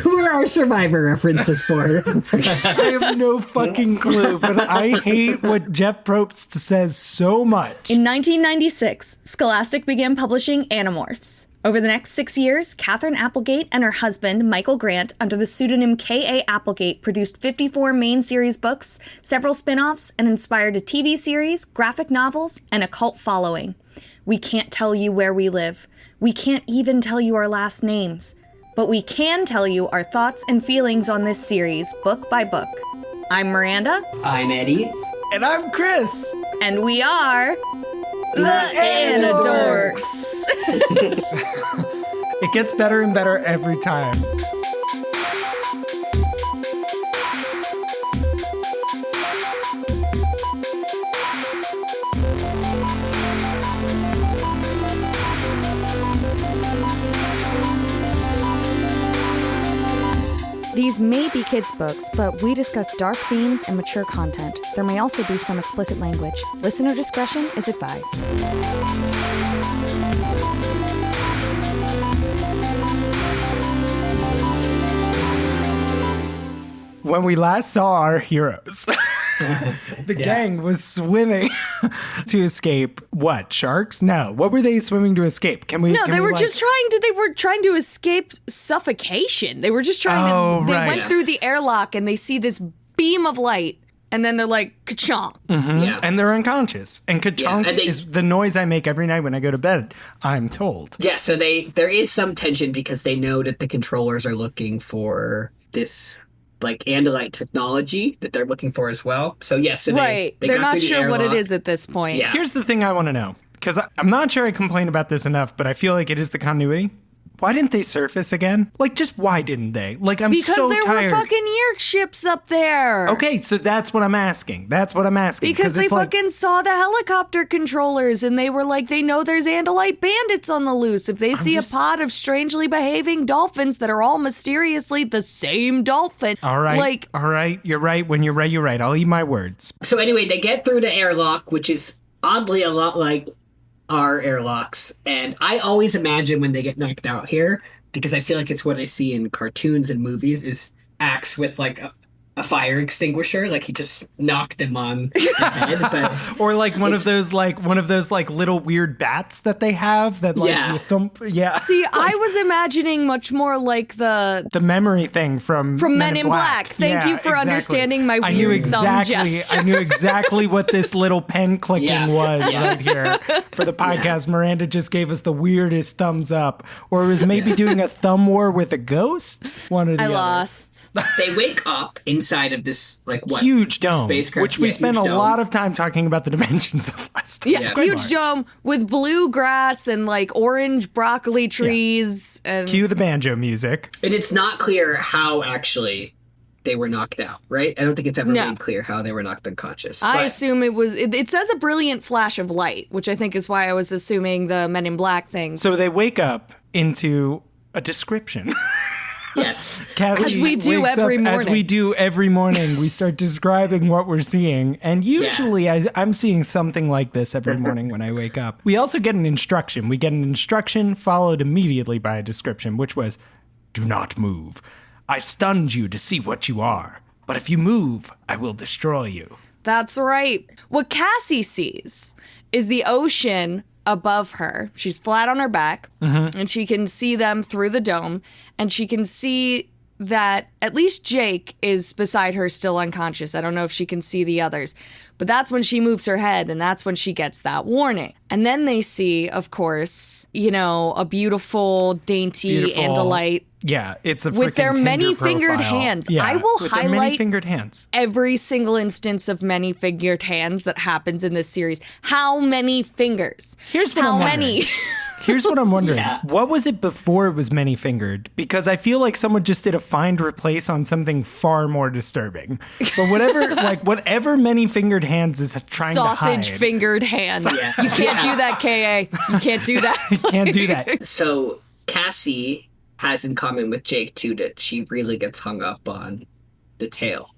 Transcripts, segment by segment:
Who are our Survivor references for? I have no fucking clue, but I hate what Jeff Probst says so much. In 1996, Scholastic began publishing Animorphs. Over the next 6 years, Katherine Applegate and her husband, Michael Grant, under the pseudonym K.A. Applegate, produced 54 main series books, several spin-offs, and inspired a TV series, graphic novels, and a cult following. We can't tell you where we live. We can't even tell you our last names. But we can tell you our thoughts and feelings on this series, book by book. I'm Miranda. I'm Eddy. And I'm Chris. And we are... The Anadorks. It gets better and better every time. These may be kids' books, but we discuss dark themes and mature content. There may also be some explicit language. Listener discretion is advised. When we last saw our heroes, the gang was swimming to escape what? Sharks? No. What were they swimming to escape? They were trying to escape suffocation. They were just trying they went through the airlock and they see this beam of light and then they're like, ka-chonk. Mm-hmm. Yeah. And they're unconscious. And ka-chonk is the noise I make every night when I go to bed, I'm told. Yeah, so there is some tension because they know that the controllers are looking for this like Andalite technology that they're looking for as well. So yes, so they're not sure what it is at this point. Yeah. Here's the thing I want to know, because I'm not sure I complain about this enough, but I feel like it is the continuity. Why didn't they surface again? Like, just why didn't they? Like, I'm so tired. Because there were fucking Yeerk ships up there. Okay, so that's what I'm asking. Because they fucking saw the helicopter controllers and they were like, they know there's Andalite bandits on the loose. If they see a pod of strangely behaving dolphins that are all mysteriously the same dolphin. All right. You're right. When you're right. I'll eat my words. So anyway, they get through the airlock, which is oddly a lot like our airlocks, and I always imagine when they get knocked out here, because I feel like it's what I see in cartoons and movies, is Axe with like a fire extinguisher, like he just knocked them on the head, but or like one of those little weird bats that they have that like you thump. Yeah. See, I was imagining much more like the memory thing from Men in Black. Thank you for understanding my weird thumb gesture. I knew exactly what this little pen clicking was right here for the podcast. Miranda just gave us the weirdest thumbs up, or was maybe doing a thumb war with a ghost. One or the other. Lost. They wake up inside of this huge dome, spacecraft, which we spent a lot of time talking about the dimensions of last time. Yeah, huge dome with blue grass and like orange broccoli trees. And cue the banjo music. And it's not clear how actually they were knocked out, right? I don't think it's ever made clear how they were knocked unconscious. I assume it was. It says a brilliant flash of light, which I think is why I was assuming the Men in Black thing. So they wake up into a description. Yes. Cassie as we do every morning. As we do every morning, we start describing what we're seeing. And usually I'm seeing something like this every morning when I wake up. We also get an instruction. We get an instruction followed immediately by a description, which was, do not move. I stunned you to see what you are. But if you move, I will destroy you. That's right. What Cassie sees is the ocean above her. She's flat on her back, and she can see them through the dome, and she can see that at least Jake is beside her still unconscious. I don't know if she can see the others, but that's when she moves her head, and that's when she gets that warning. And then they see, of course, a beautiful, dainty Andalite. Yeah, it's a freaking with their Tinder many-fingered profile. hands. Yeah, I will with highlight their many-fingered hands. Every single instance of many-fingered hands that happens in this series. How many fingers? Here's what I'm wondering. Here's what I'm wondering. What was it before it was many-fingered? Because I feel like someone just did a find replace on something far more disturbing. But whatever many-fingered hands is trying to hide. Sausage-fingered hands. Yeah. You can't do that, K.A. You can't do that. You can't do that. So Cassie has in common with Jake, too, that she really gets hung up on the tail.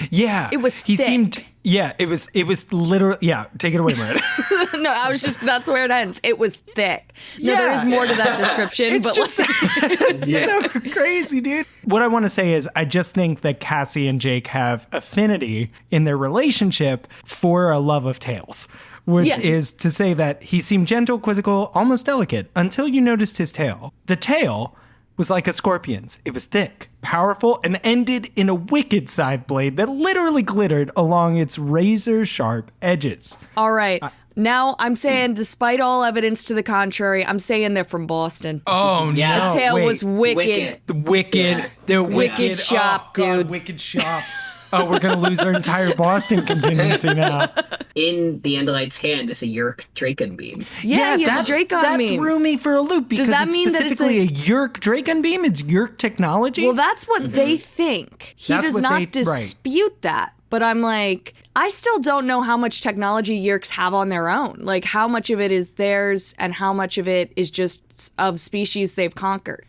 Yeah. It was He thick. seemed it was literally take it away, Miranda. No, that's where it ends. It was thick. No, there is more to that description, It's but just it's so crazy, dude. What I want to say is I just think that Cassie and Jake have affinity in their relationship for a love of tails. Which is to say that he seemed gentle, quizzical, almost delicate, until you noticed his tail. The tail was like a scorpion's. It was thick, powerful, and ended in a wicked scythe blade that literally glittered along its razor-sharp edges. all right. Now I'm saying, despite all evidence to the contrary, I'm saying they're from Boston. Oh, Yeah. no. The tail wait. was wicked. The wicked. Yeah. They're Wicked shop, oh, God, dude. Wicked shop. Oh, we're going to lose our entire Boston contingency now. In the Andalite's hand is a Yerk Draken beam. Yeah, he has a Dracon that meme. threw me for a loop because that it's mean that it's specifically a Yerk Draken beam? It's Yerk technology? Well, that's what they think. He That's does what not they- right. dispute that. But I'm like, I still don't know how much technology Yerks have on their own. Like, how much of it is theirs and how much of it is just of species they've conquered.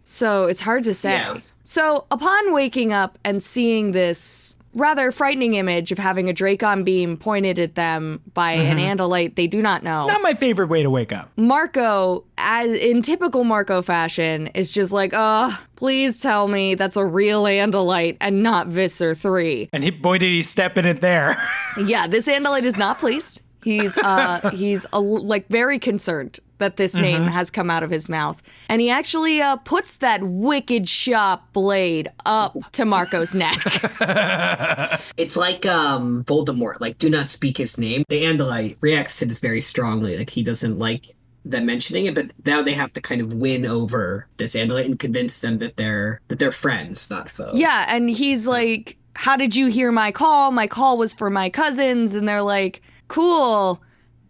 So it's hard to say. Yeah. So upon waking up and seeing this rather frightening image of having a Dracon beam pointed at them by an Andalite they do not know, not my favorite way to wake up. Marco, as in typical Marco fashion, is just like, please tell me that's a real Andalite and not Visser 3. And boy, did he step in it there. Yeah, this Andalite is not pleased. He's like very concerned that this name has come out of his mouth. And he actually puts that wicked sharp blade up to Marco's neck. It's like Voldemort, like do not speak his name. The Andalite reacts to this very strongly. Like he doesn't like them mentioning it, but now they have to kind of win over this Andalite and convince them that they're friends, not foes. Yeah, and he's like, how did you hear my call? My call was for my cousins. And they're like, cool,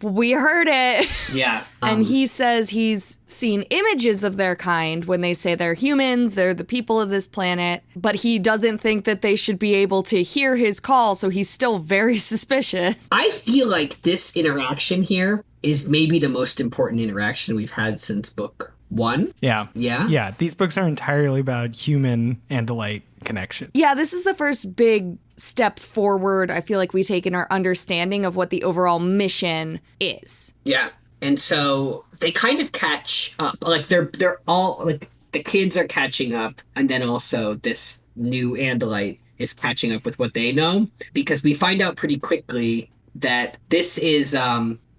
we heard it. Yeah. And he says he's seen images of their kind when they say they're humans, they're the people of this planet, but he doesn't think that they should be able to hear his call, so he's still very suspicious. I feel like this interaction here is maybe the most important interaction we've had since book 1. Yeah. Yeah? Yeah. These books are entirely about human Andalite connection. Yeah, this is the first big step forward I feel like we take in our understanding of what the overall mission is. Yeah. And so they kind of catch up. Like they're all like the kids are catching up, and then also this new Andalite is catching up with what they know, because we find out pretty quickly that this is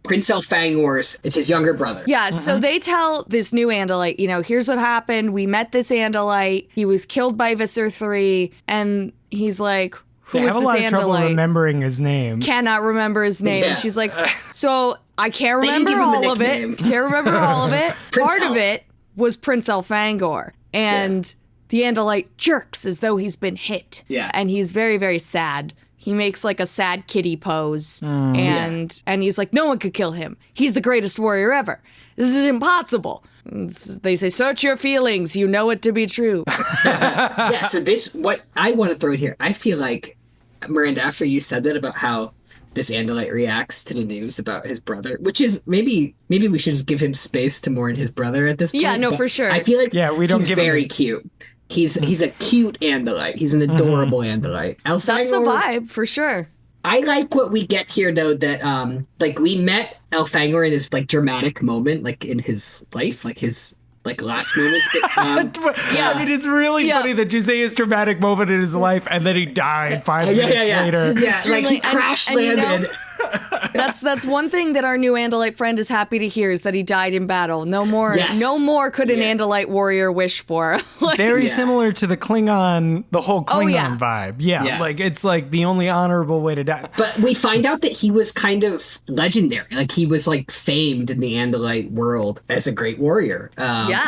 Prince Elfangor's, it's his younger brother. Yeah, so they tell this new Andalite, here's what happened. We met this Andalite. He was killed by Visser 3. And he's like, who They is have a this lot of trouble Andalite? remembering his name. Cannot remember his name. Yeah. And she's like, so I can't They didn't remember give him a all of nickname. it. Can't remember all of it. Prince Part of Elf. it was Prince Elfangor. And the Andalite jerks as though he's been hit. Yeah. And he's very, very sad. He makes like a sad kitty pose, and he's like, no one could kill him. He's the greatest warrior ever. This is impossible. They say, search your feelings. You know it to be true. Yeah, so what I want to throw in here, I feel like, Miranda, after you said that about how this Andalite reacts to the news about his brother, which is maybe we should just give him space to mourn his brother at this point. Yeah, no, but for sure. I feel like Yeah, we don't he's give him very a- cute. He's a cute Andalite. He's an adorable Andalite. That's the vibe, for sure. I like what we get here, though, that, like, we met Elfangor in his, like, dramatic moment, like, in his life, like, his, like, last moments. But, Yeah. I mean, it's really Yeah. funny that you say his dramatic moment in his life and then he died 5 minutes later. Yeah, like, extremely- he crash and landed. That's one thing that our new Andalite friend is happy to hear, is that he died in battle. No more could an Andalite warrior wish for. Like, Very similar to the Klingon, the whole Klingon yeah. vibe. Yeah, Yeah. like it's like the only honorable way to die. But we find out that he was kind of legendary. Like, he was, like, famed in the Andalite world as a great warrior.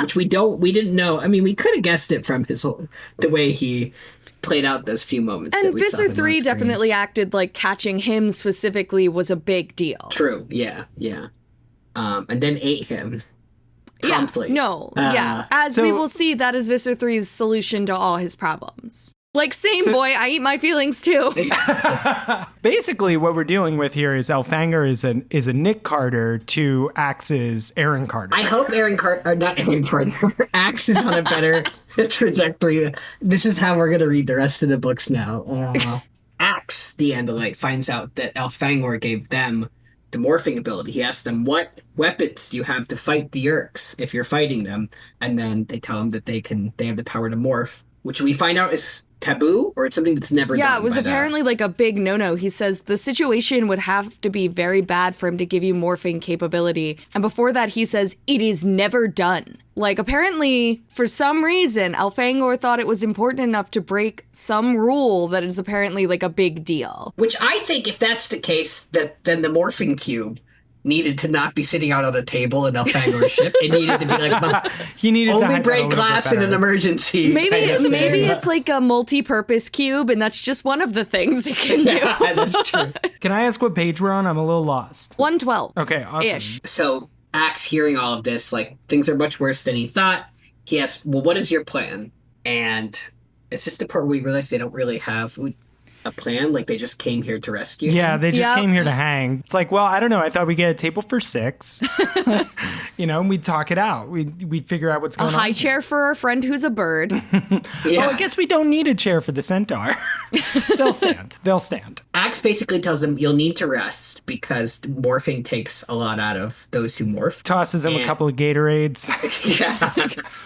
Which we didn't know. I mean, we could have guessed it from the way he played out those few moments. and that we saw Visser him on 3 screen. definitely acted like catching him specifically was a big deal. True. Yeah. And then ate him promptly. As So- we will see, that is Visser 3's solution to all his problems. Like, same boy, I eat my feelings too. Basically, what we're dealing with here is Elfangor is a Nick Carter to Axe's Aaron Carter. I hope Aaron Carter, or not Aaron Carter, Axe is on a better trajectory. This is how we're going to read the rest of the books now. Axe, the Andalite, finds out that Elfangor gave them the morphing ability. He asks them, what weapons do you have to fight the Yeerks if you're fighting them? And then they tell him that they have the power to morph, which we find out is taboo, or it's something that's never done. Yeah, it was apparently like a big no-no. He says the situation would have to be very bad for him to give you morphing capability. And before that, he says it is never done. Like, apparently, for some reason, Elfangor thought it was important enough to break some rule that is apparently like a big deal. Which I think, if that's the case, that then the morphing cube needed to not be sitting out on a table in Elfangor's ship. It needed to be like he needed only to break glass in an emergency. Maybe it's like a multi-purpose cube, and that's just one of the things it can do. Yeah, that's true. Can I ask what page we're on? I'm a little lost. 112. Okay, awesome. Ish. So Axe, hearing all of this, like, things are much worse than he thought. He asks, well, what is your plan? And it's just the part where we realize they don't really have a plan. Like, they just came here to rescue Yeah, him. they just came here to hang. It's like, well, I don't know. I thought we'd get a table for 6. And we'd talk it out. We'd figure out what's going on. A high chair for our friend who's a bird. Yeah. Oh, I guess we don't need a chair for the centaur. They'll stand. Axe basically tells them, you'll need to rest because morphing takes a lot out of those who morph. Tosses him a couple of Gatorades. Yeah.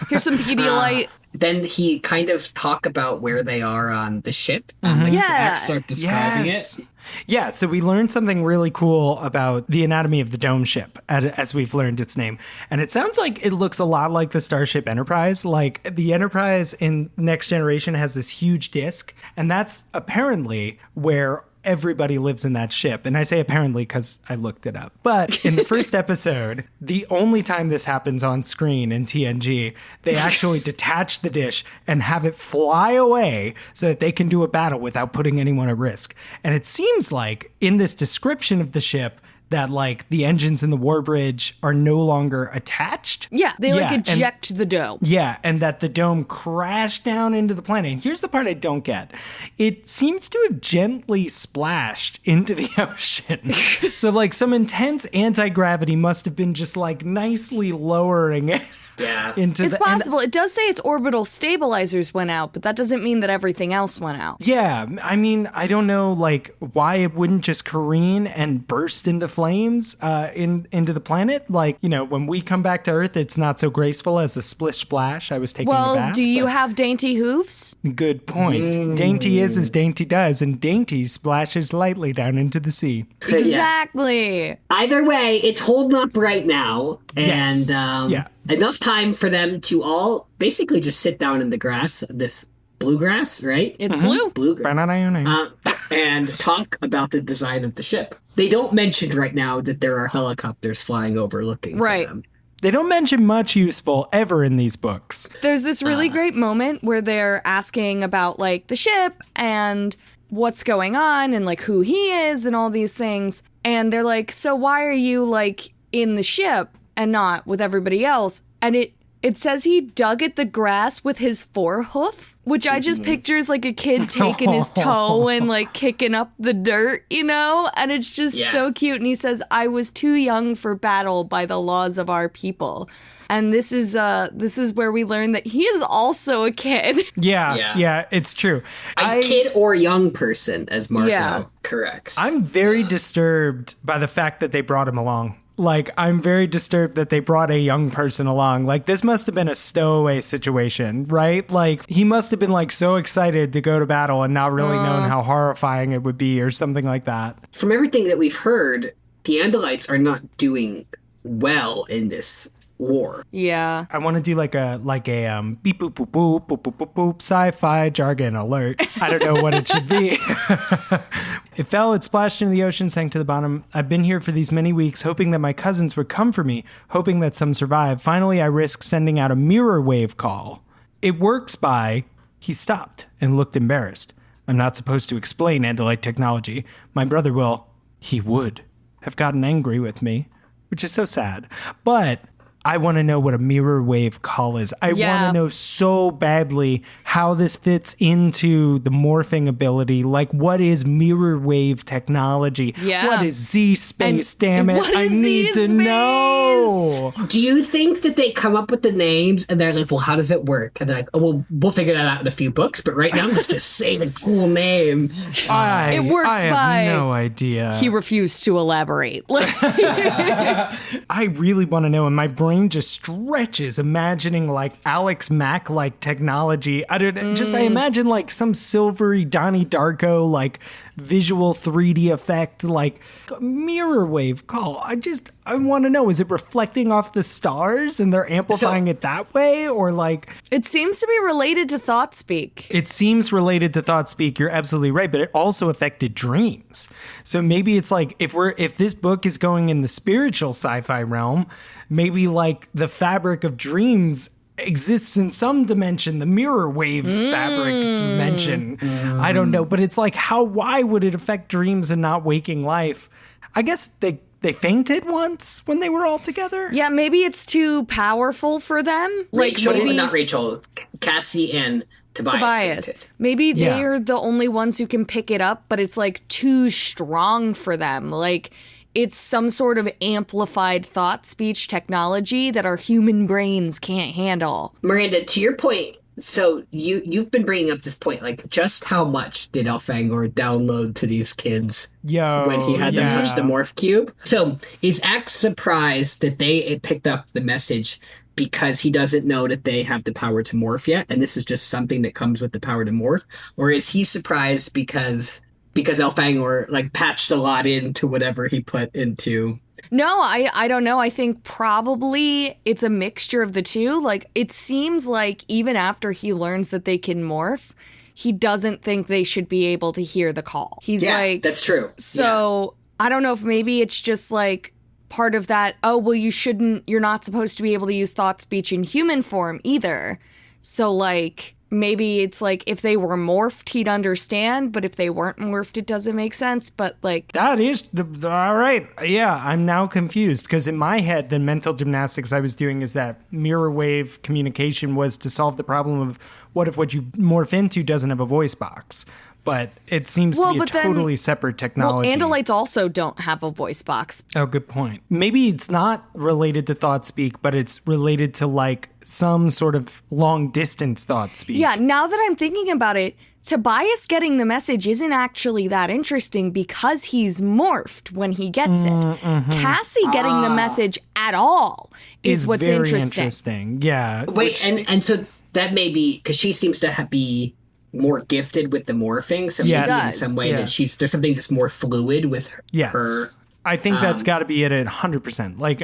Here's some Pedialyte. Then he kind of talk about where they are on the ship. So Yeah. Axe start describing it. Yeah, so we learned something really cool about the anatomy of the dome ship as we've learned its name. And it sounds like it looks a lot like the Starship Enterprise. Like, the Enterprise in Next Generation has this huge disk, and that's apparently where everybody lives in that ship. And I say apparently because I looked it up. But in the first episode, the only time this happens on screen in TNG, they actually detach the dish and have it fly away so that they can do a battle without putting anyone at risk. And it seems like in this description of the ship that, like, the engines in the warbridge are no longer attached. Yeah, they and- eject the dome. Yeah, and that the dome crashed down into the planet. And here's the part I don't get. It seems to have gently splashed into the ocean. So, like, some intense anti-gravity must have been just, like, nicely lowering it. Yeah. It's possible. It does say its orbital stabilizers went out, but that doesn't mean that everything else went out. Yeah, I mean, I don't know, like, why it wouldn't just careen and burst into flames into the planet. Like, when we come back to Earth, it's not so graceful as a splish splash. I was taking a bath. Well, do you have dainty hooves? Good point. Dainty is as dainty does, and dainty splashes lightly down into the sea. Exactly. Either way, it's holding up right now. Yes. And enough time for them to all basically just sit down in the grass, this bluegrass, right? It's blue. Bluegrass. And talk about the design of the ship. They don't mention right now that there are helicopters flying over looking for them. They don't mention much useful ever in these books. There's this really great moment where they're asking about, like, the ship and what's going on and, like, who he is and all these things. And they're like, so why are you, like, in the ship and not with everybody else? And it says he dug at the grass with his forehoof, which I just pictures like a kid taking his toe and like kicking up the dirt, and it's just so cute. And he says, I was too young for battle by the laws of our people. And this is where we learn that he is also a kid. Yeah, it's true. A kid or young person, as Marco corrects. I'm very disturbed by the fact that they brought him along. Like, I'm very disturbed that they brought a young person along. Like, this must have been a stowaway situation, right? Like, he must have been, like, so excited to go to battle and not really known how horrifying it would be or something like that. From everything that we've heard, the Andalites are not doing well in this war. Yeah. I want to do like a beep boop boop boop boop boop boop boop sci-fi jargon alert. I don't know what it should be. It fell, it splashed into the ocean, sank to the bottom. I've been here for these many weeks, hoping that my cousins would come for me, hoping that some survive. Finally, I risked sending out a mirror wave call. It works by... He stopped and looked embarrassed. I'm not supposed to explain Andalite technology. My brother will... He would have gotten angry with me, which is so sad. But... I want to know what a mirror wave call is. I want to know so badly how this fits into the morphing ability. Like, what is mirror wave technology? Yeah. What is Z-space, damn it? what I is need to Z-space? know. Do you think that they come up with the names and they're like, well, how does it work? And they're like, oh, well, we'll figure that out in a few books, but right now let's just say the cool name. I works by- have no idea. He refused to elaborate. I really want to know, and my brain just stretches imagining like Alex Mack like technology. I imagine like some silvery Donnie Darko like visual 3D effect, like mirror wave call. I want to know, is it reflecting off the stars and they're amplifying it that way, or like It seems to be related to thought speak. it seems related to thought speak. You're absolutely right, but it also affected dreams. So maybe it's like if this book is going in the spiritual sci-fi realm, maybe like the fabric of dreams exists in some dimension, the mirror wave fabric dimension. I don't know, but it's like why would it affect dreams and not waking life? I guess they fainted once when they were all together. Yeah, maybe it's too powerful for them. Not Rachel, Cassie and Tobias. Fainted. Maybe they're the only ones who can pick it up, but it's like too strong for them. Like it's some sort of amplified thought speech technology that our human brains can't handle. Miranda, to your point, so you've been bringing up this point, like just how much did Elfangor download to these kids when he had them touch the morph cube? So is Axe surprised that they picked up the message because he doesn't know that they have the power to morph yet, and this is just something that comes with the power to morph? Or is he surprised because Elfangor like patched a lot into whatever he put into? No, I don't know. I think probably it's a mixture of the two. Like, it seems like even after he learns that they can morph, he doesn't think they should be able to hear the call. He's like... that's true. So, I don't know if maybe it's just like part of that, oh, well, you're not supposed to be able to use thought speech in human form either. So, like... Maybe it's like if they were morphed, he'd understand, but if they weren't morphed, it doesn't make sense. But like... That is... All right. Yeah, I'm now confused because in my head, the mental gymnastics I was doing is that mirror wave communication was to solve the problem of what if what you morph into doesn't have a voice box? But it seems to be a totally separate technology. Well, Andalites also don't have a voice box. Oh, good point. Maybe it's not related to thought speak, but it's related to like some sort of long distance thought speak. Yeah, now that I'm thinking about it, Tobias getting the message isn't actually that interesting because he's morphed when he gets it. Mm-hmm. Cassie getting the message at all is what's very interesting. Yeah. Wait, and so that may be because she seems to be more gifted with the morphing, so maybe in some way that there's something that's more fluid with her. I think that's got to be it at 100%. Like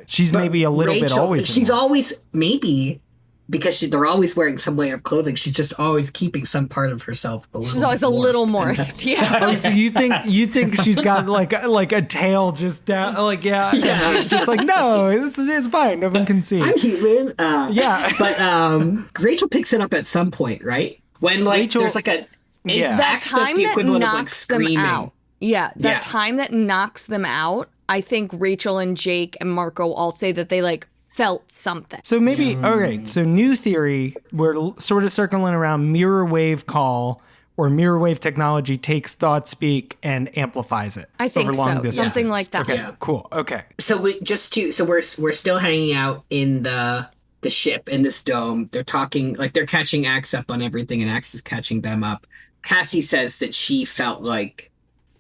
she's maybe a little bit always. She's always maybe because they're always wearing some layer of clothing. She's just always keeping some part of herself a little. She's always a little morphed. Yeah. Oh, so you think she's got like a tail just down? Like yeah. She's just like no, it's fine. No one can see. I'm human. But Rachel picks it up at some point, right? When there's like that time the that equivalent knocks of like screaming. them out. Yeah, that time that knocks them out. I think Rachel and Jake and Marco all say that they like felt something. So maybe okay. So new theory. We're sort of circling around mirror wave call or mirror wave technology takes thought speak and amplifies it. I think over long so. distance. Something like that. Okay, cool. Okay. So we're still hanging out in the ship in this dome. They're talking like they're catching Axe up on everything and Axe is catching them up. Cassie says that she felt like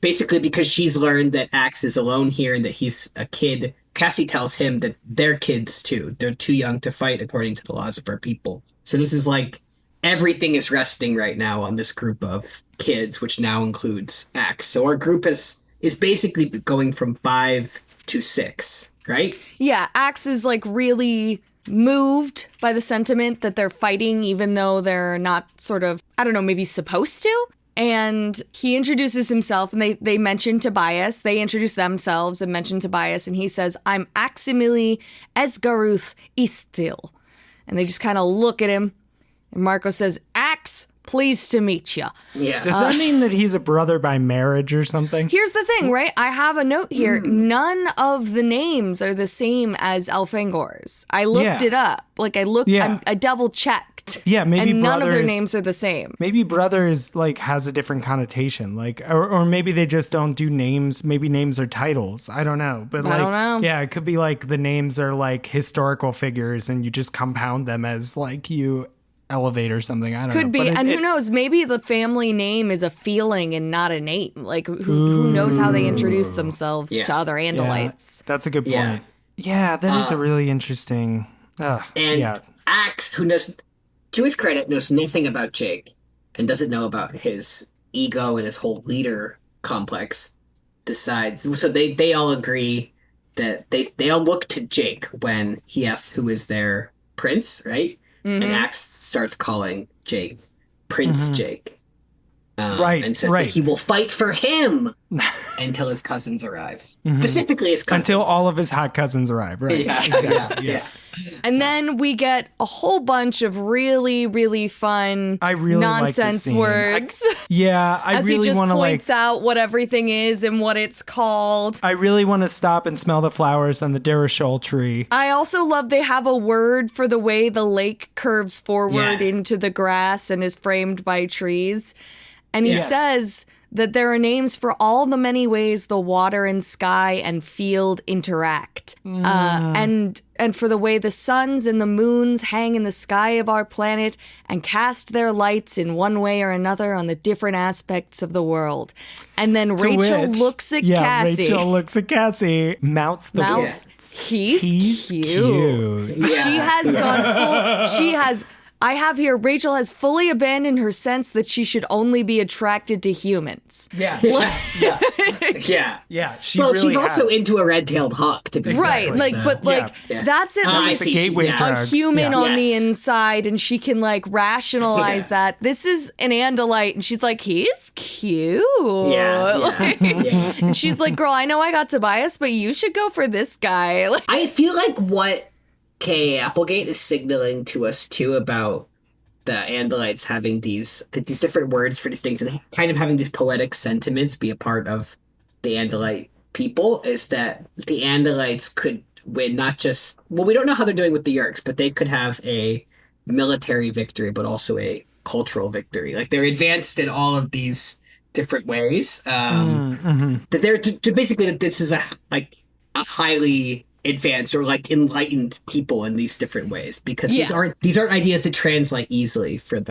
basically because she's learned that Axe is alone here and that he's a kid. Cassie tells him that they're kids too. They're too young to fight according to the laws of our people. So this is like everything is resting right now on this group of kids, which now includes Axe. So our group is basically going from 5 to 6, right? Yeah, Axe is like really moved by the sentiment that they're fighting even though they're not sort of, I don't know, maybe supposed to. And he introduces himself and they mention Tobias. They introduce themselves and mention Tobias. And he says, I'm Aximili Esgaruth Istil. And they just kind of look at him. And Marco says, Axe, pleased to meet you. Yeah. Does that mean that he's a brother by marriage or something? Here's the thing, right? I have a note here. None of the names are the same as Elfangor's. I looked it up. Like, I double checked. Yeah, maybe and none of their brothers- names are the same. Maybe brother is like has a different connotation, like, or maybe they just don't do names. Maybe names are titles. I don't know, but I don't know. Yeah, it could be like the names are like historical figures, and you just compound them as like you elevate or something. I don't know. Could be, and who knows? Maybe the family name is a feeling and not a name. Like, who knows how they introduce themselves to other Andalites? That's a good point. Yeah, that is a really interesting. And Axe, who knows, to his credit, knows nothing about Jake and doesn't know about his ego and his whole leader complex, decides. So they all agree that they all look to Jake when he asks who is their prince, right? And Axe starts calling Jake Prince Jake. Right, and says that he will fight for him until his cousins arrive. Specifically his cousins. Until all of his hot cousins arrive, right? Yeah, Exactly. yeah. And then we get a whole bunch of really, really fun I really like this nonsense scene. words. I as really he just want to points out what everything is and what it's called. I really want to stop and smell the flowers on the Darashol tree. I also love they have a word for the way the lake curves forward Yeah. into the grass and is framed by trees. And he says that there are names for all the many ways the water and sky and field interact. And for the way the suns and the moons hang in the sky of our planet and cast their lights in one way or another on the different aspects of the world. And then Rachel looks at Cassie. Rachel looks at Cassie, mounts the He's cute. Yeah. She has gone full. I have here, Rachel has fully abandoned her sense that she should only be attracted to humans. Yeah. Yeah. Yeah. She Well, really she's also has. into a red-tailed hawk, to be Right, exactly. that's at I least see. gateway Yeah. drug. a human on the Yes. inside, and she can like rationalize Yeah. that. This is an Andalite, and she's like, he's cute. Yeah. And she's like, girl, I know I got Tobias, but you should go for this guy. Like, I feel like what K. Applegate is signaling to us too about the Andalites having these different words for these things and kind of having these poetic sentiments be a part of the Andalite people is that the Andalites could win not just, well, we don't know how they're doing with the Yeerks, but they could have a military victory, but also a cultural victory. Like they're advanced in all of these different ways. That they're basically that this is a highly advanced or like enlightened people in these different ways because these aren't ideas that translate easily for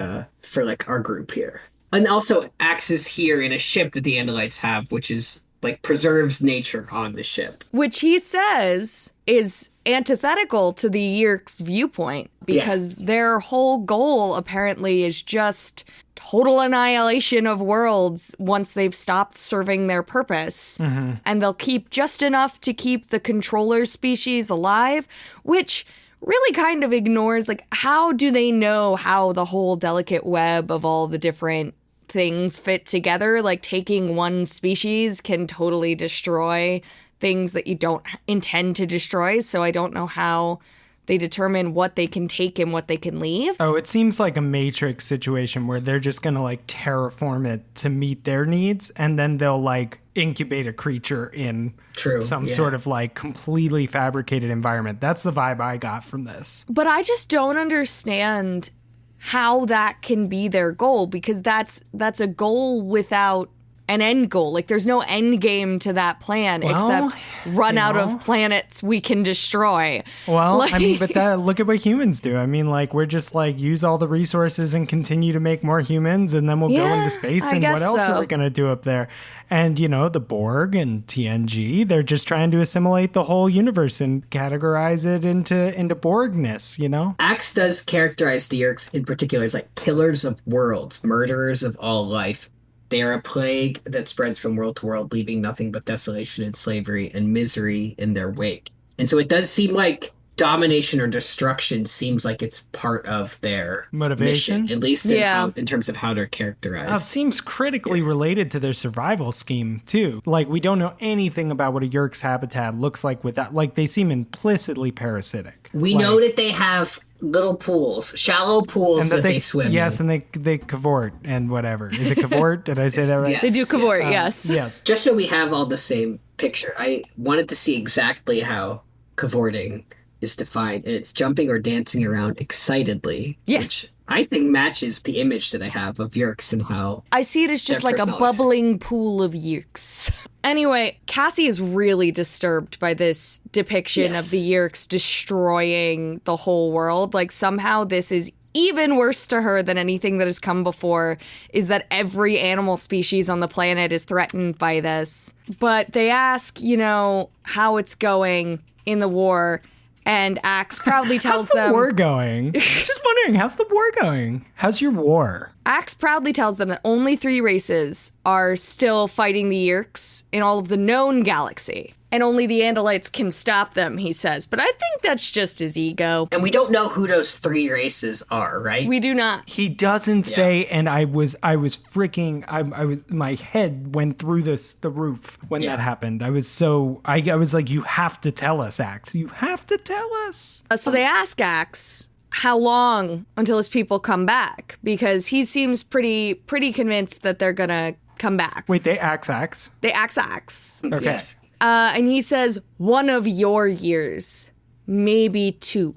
like our group here. And also Axe is here in a ship that the Andalites have, which is like preserves nature on the ship. which he says is antithetical to the Yeerks' viewpoint because their whole goal apparently is just total annihilation of worlds once they've stopped serving their purpose. And they'll keep just enough to keep the controller species alive, which really kind of ignores, like, how do they know how the whole delicate web of all the different things fit together? Like, taking one species can totally destroy things that you don't intend to destroy. So I don't know how they determine what they can take and what they can leave. Oh, it seems like a Matrix situation where they're just going to like terraform it to meet their needs, and then they'll like incubate a creature in some sort of like completely fabricated environment. That's the vibe I got from this. But I just don't understand how that can be their goal, because that's a goal without an end goal. Like, there's no end game to that plan except run out of planets we can destroy. Well, Like- I mean, but look at what humans do. I mean, like, we're just like use all the resources and continue to make more humans, and then we'll go into space. I And guess what else so. are we going to do up there? And, you know, the Borg and TNG, they're just trying to assimilate the whole universe and categorize it into Borgness, you know? Axe does characterize the Yeerks in particular as like killers of worlds, murderers of all life. They are a plague that spreads from world to world, leaving nothing but desolation and slavery and misery in their wake. And so it does seem like domination or destruction seems like it's part of their Motivation? mission, at least in terms of how they're characterized. It seems critically related to their survival scheme, too. Like, we don't know anything about what a Yeerk's habitat looks like without, like, they seem implicitly parasitic. We know that they have little pools, shallow pools And that they swim in. Yes, and they cavort and whatever. Is it cavort? Did I say that right? Yes. They do cavort, yes. Yes. Just so we have all the same picture, I wanted to see exactly how cavorting is defined, and it's jumping or dancing around excitedly. Yes. Which I think matches the image that I have of Yerks and how... I see it as just Their like a personalities. bubbling pool of Yerks. Anyway, Cassie is really disturbed by this depiction Yes. of the Yerks destroying the whole world. Like, somehow this is even worse to her than anything that has come before, is that every animal species on the planet is threatened by this. But they ask, how it's going in the war, and Axe proudly tells How's the them... war going? Just wondering, how's the war going? How's your war? Axe proudly tells them that only 3 races are still fighting the Yerks in all of the known galaxy. And only the Andalites can stop them, he says. But I think that's just his ego. And we don't know who those 3 races are, right? We do not. He doesn't say, and I was freaking, I was, my head went through the roof when that happened. I was like, you have to tell us, Axe. You have to tell us. So they ask Axe how long until his people come back, because he seems pretty convinced that they're gonna come back. Wait, they Axe? They ask Axe. Okay. Yes. And he says, 1 of your years, maybe 2.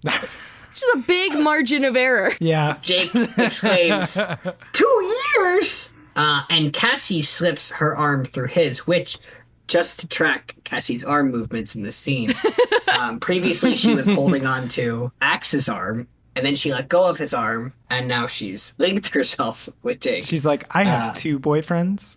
Which is a big margin of error. Yeah. Jake exclaims, 2 years! And Cassie slips her arm through his, which, just to track Cassie's arm movements in the scene, previously she was holding on to Axe's arm, and then she let go of his arm, and now she's linked herself with Jake. She's like, I have 2 boyfriends.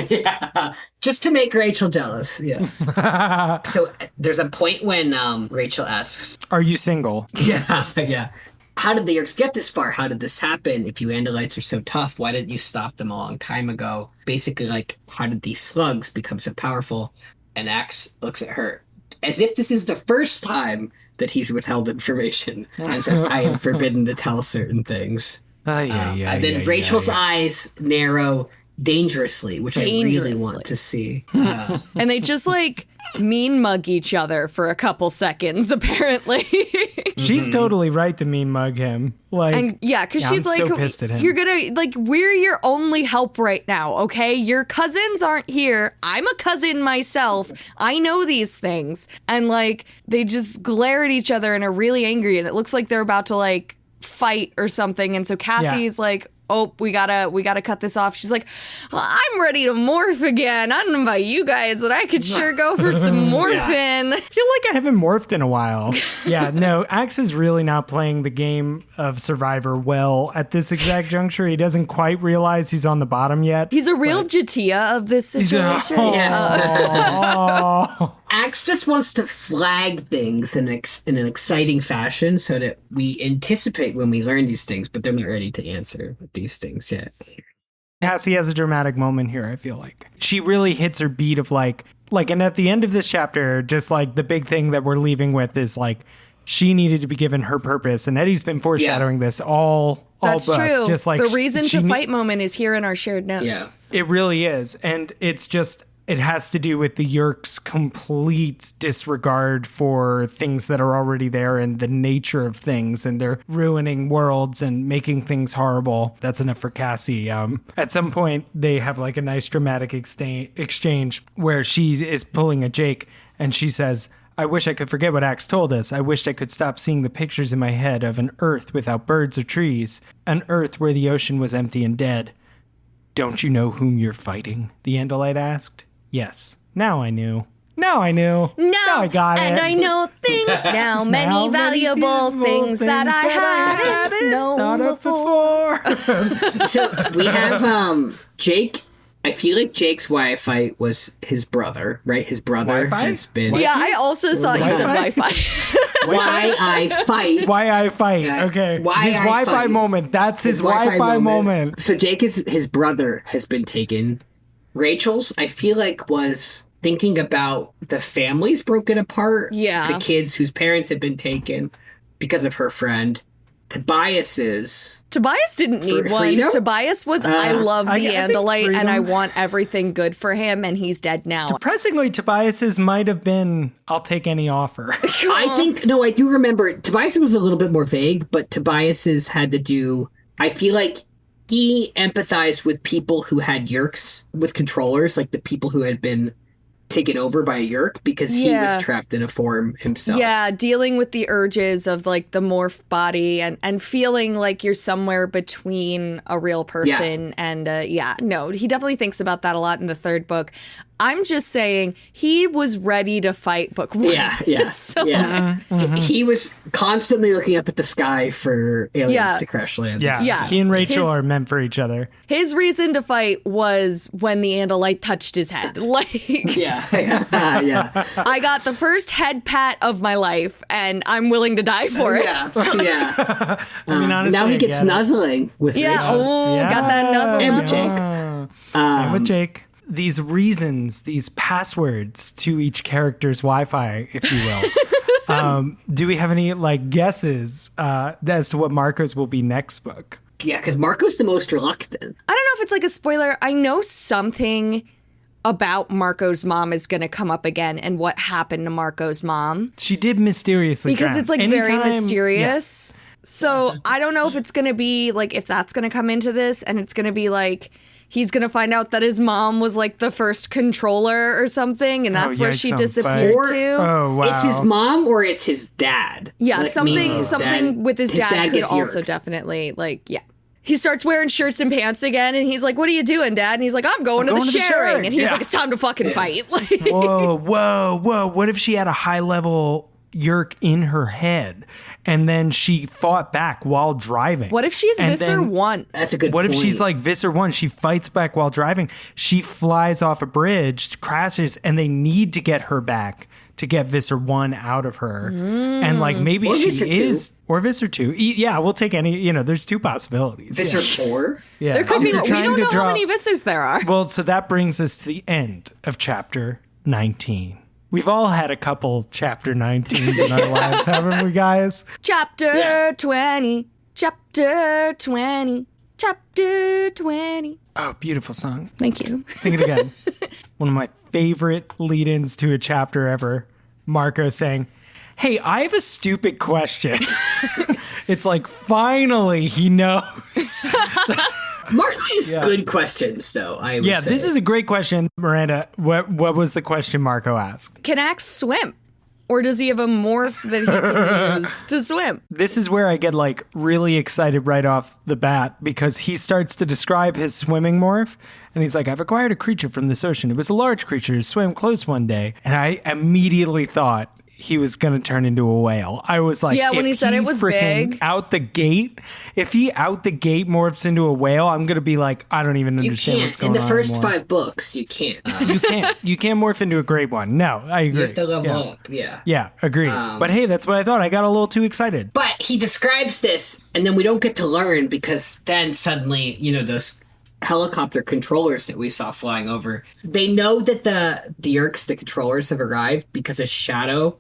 Yeah, just to make Rachel jealous. Yeah. So there's a point when Rachel asks, Are you single? yeah. How did the Yerks get this far? How did this happen? If you Andalites are so tough, why didn't you stop them a long time ago? Basically, like, how did these slugs become so powerful? And Axe looks at her as if this is the first time that he's withheld information and says, I am forbidden to tell certain things. And then Rachel's eyes narrow dangerously, which I really want to see. And they just mean mug each other for a couple seconds, apparently. She's totally right to mean mug him. And because she's I'm like, so pissed at him. you're gonna, we're your only help right now, okay? Your cousins aren't here. I'm a cousin myself. I know these things. And they just glare at each other and are really angry, and it looks like they're about to fight or something. And so Cassie's like, oh, we gotta cut this off. She's like, well, I'm ready to morph again. I don't know about you guys, but I could sure go for some morphing. I feel like I haven't morphed in a while. Yeah, no, Axe is really not playing the game of Survivor well at this exact juncture. He doesn't quite realize he's on the bottom yet. He's a real Jatia of this situation. Axe just wants to flag things in an exciting fashion so that we anticipate when we learn these things, but they're not ready to answer these things yet. Cassie has a dramatic moment here, I feel like. She really hits her beat of and at the end of this chapter, just the big thing that we're leaving with is she needed to be given her purpose. And Eddy's been foreshadowing this all That's book. true. Just the reason to fight moment is here in our shared notes. Yeah. It really is. And it's just, it has to do with the Yerk's complete disregard for things that are already there and the nature of things, and they're ruining worlds and making things horrible. That's enough for Cassie. At some point, they have a nice dramatic exchange where she is pulling a Jake, and she says, I wish I could forget what Axe told us. I wished I could stop seeing the pictures in my head of an Earth without birds or trees, an Earth where the ocean was empty and dead. Don't you know whom you're fighting? The Andalite asked. Yes. Now I knew. Now I got it. And I know things now, many valuable things that I hadn't known before. So we have Jake. I feel like Jake's why fight was his brother, right? His brother Wi-Fi? has been... Yeah, I also thought you said Wi-Fi. Why I fight. Why I fight. Okay. Why his I Wi-Fi fight. moment. That's his Wi-Fi moment. So Jake his brother has been taken. Rachel's, I feel like, was thinking about the families broken apart. Yeah. The kids whose parents had been taken because of her friend. Tobias didn't need one. freedom? Tobias was, I love the I think Andalite and I freedom- want everything good for him, and he's dead now. Depressingly, Tobias's might have been, I'll take any offer. I do remember Tobias was a little bit more vague, but Tobias's had to do, I feel like he empathized with people who had Yerks with controllers, like the people who had been taken over by a Yerk because he was trapped in a form himself. Yeah, dealing with the urges of like the morph body and feeling like you're somewhere between a real person and no, he definitely thinks about that a lot in the third book. I'm just saying he was ready to fight book one. He was constantly looking up at the sky for aliens to crash land. Yeah. He and Rachel are meant for each other. His reason to fight was when the Andalite touched his head. I got the first head pat of my life, and I'm willing to die for it. I mean, honestly, now he gets nuzzling with Rachel. Got that nuzzle. And with Jake. And with Jake. These reasons, these passwords to each character's Wi-Fi, if you will. Do we have any guesses as to what Marco's will be next book? Yeah, because Marco's the most reluctant. I don't know if it's like a spoiler. I know something about Marco's mom is going to come up again and what happened to Marco's mom. She did mysteriously because drown. It's very mysterious. Yeah. So I don't know if it's going to be if that's going to come into this and it's going to be he's going to find out that his mom was the first controller or something, and that's where she disappeared to. Oh, wow. It's his mom or it's his dad. Yeah, something with his dad could also Yerked. Definitely, He starts wearing shirts and pants again, and he's like, "What are you doing, Dad?" And he's like, "I'm going to the sharing." And he's like, "It's time to fucking fight." Whoa. What if she had a high-level Yerk in her head? And then she fought back while driving. What if she's Visser 1? That's a good What point. if she's like Visser 1? She fights back while driving. She flies off a bridge, crashes, and they need to get her back to get Visser 1 out of her. And maybe or she Visser is. 2. Or Visser 2. Yeah, we'll take any, there's two possibilities. Visser 4? Yeah. There could be more. We don't know how many Vissers there are. Well, so that brings us to the end of chapter 19. We've all had a couple chapter 19s in our lives, haven't we, guys? Chapter 20, chapter 20, chapter 20. Oh, beautiful song. Thank you. Sing it again. One of my favorite lead-ins to a chapter ever. Marco saying, "Hey, I have a stupid question." It's finally he knows. Marco has good questions, though, I would say. This is a great question. Miranda, what was the question Marco asked? Can Axe swim? Or does he have a morph that he can use to swim? This is where I get really excited right off the bat because he starts to describe his swimming morph. And he's like, "I've acquired a creature from this ocean. It was a large creature. It swam close one day." And I immediately thought he was going to turn into a whale. I was like, yeah, when he said it was big. Out the gate, if he out the gate morphs into a whale, I'm going to be like, I don't even understand what's going on. In the first anymore. 5 books, you can't. You can't morph into a great one. No, I agree. You have to level up, yeah. Yeah, agreed. But hey, that's what I thought. I got a little too excited. But he describes this, and then we don't get to learn because then suddenly, those helicopter controllers that we saw flying over, they know that the Yerks, the controllers, have arrived because a shadow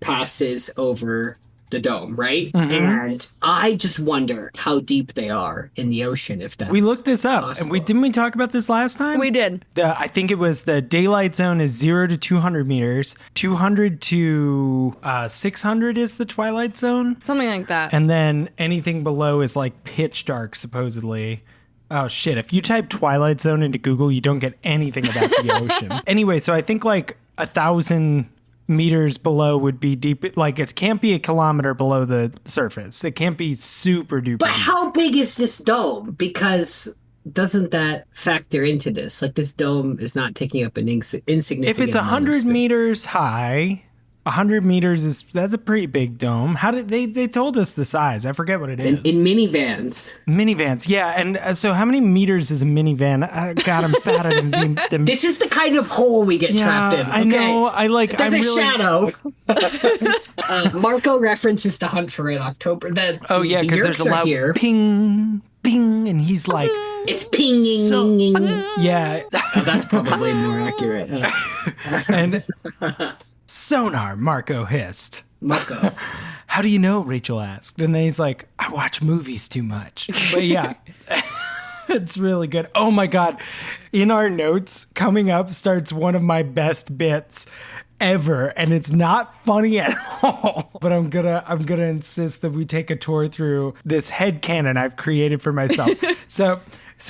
passes over the dome, right? Mm-hmm. And I just wonder how deep they are in the ocean, if that's We looked this up, possible. and didn't we talk about this last time? We did. I think it was the daylight zone is 0 to 200 meters. 200 to 600 is the twilight zone. Something like that. And then anything below is pitch dark, supposedly. Oh, shit. If you type Twilight Zone into Google, you don't get anything about the ocean. Anyway, so I think 1,000 meters below would be deep. It can't be a kilometer below the surface. It can't be super duper. But how big is this dome? Because doesn't that factor into this? This dome is not taking up an insignificant If it's 100 meters high, 100 meters that's a pretty big dome. How did they told us the size? I forget what it is. In minivans. Minivans, yeah. And so how many meters is a minivan? God, I'm bad at them. This is the kind of hole we get trapped in. Okay? I know. There's a shadow. Marco references the Hunt for Red October. Because there's a loud ping, ping, and he's like, it's pinging. Yeah. That's probably more accurate. And sonar, Marco hissed. Marco. How do you know? Rachel asked. And then he's like, I watch movies too much. But yeah, it's really good. Oh my God. In our notes, coming up starts one of my best bits ever, and it's not funny at all. But I'm gonna insist that we take a tour through this headcanon I've created for myself. So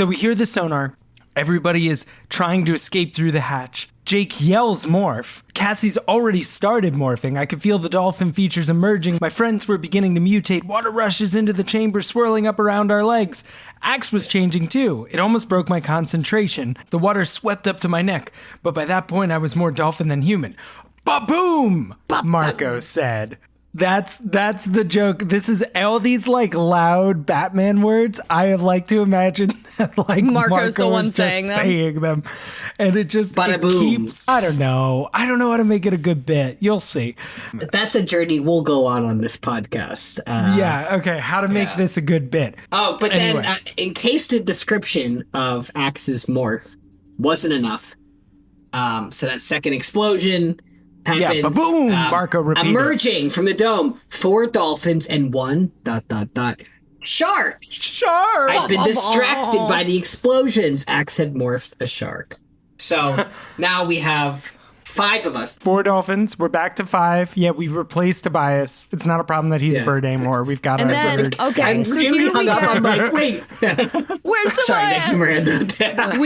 we hear the sonar. Everybody is trying to escape through the hatch. Jake yells morph. Cassie's already started morphing. I could feel the dolphin features emerging. My friends were beginning to mutate. Water rushes into the chamber, swirling up around our legs. Axe was changing too. It almost broke my concentration. The water swept up to my neck, but by that point I was more dolphin than human. Ba-boom! Marco said. That's the joke. This is all these like loud Batman words. I like to imagine that like Marco's the one is just saying them. And it just it keeps, I don't know how to make it a good bit. You'll see. That's a journey we'll go on this podcast. Yeah, okay. How to make this a good bit. Oh, but anyway. Then in case the description of Axe's morph wasn't enough, so that second explosion happens. Yeah, ba-boom! Marco repeated. Emerging from the dome, 4 dolphins and 1 ... shark. Shark! I'd been distracted by the explosions. Axe had morphed a shark. So now we have 5 of us. 4 dolphins. We're back to 5. Yeah, we replaced Tobias. It's not a problem that he's a bird anymore. We've got our bird. Okay, I'm so really here we hung up. go. I'm like, wait. Where's Sorry, thank you, Miranda.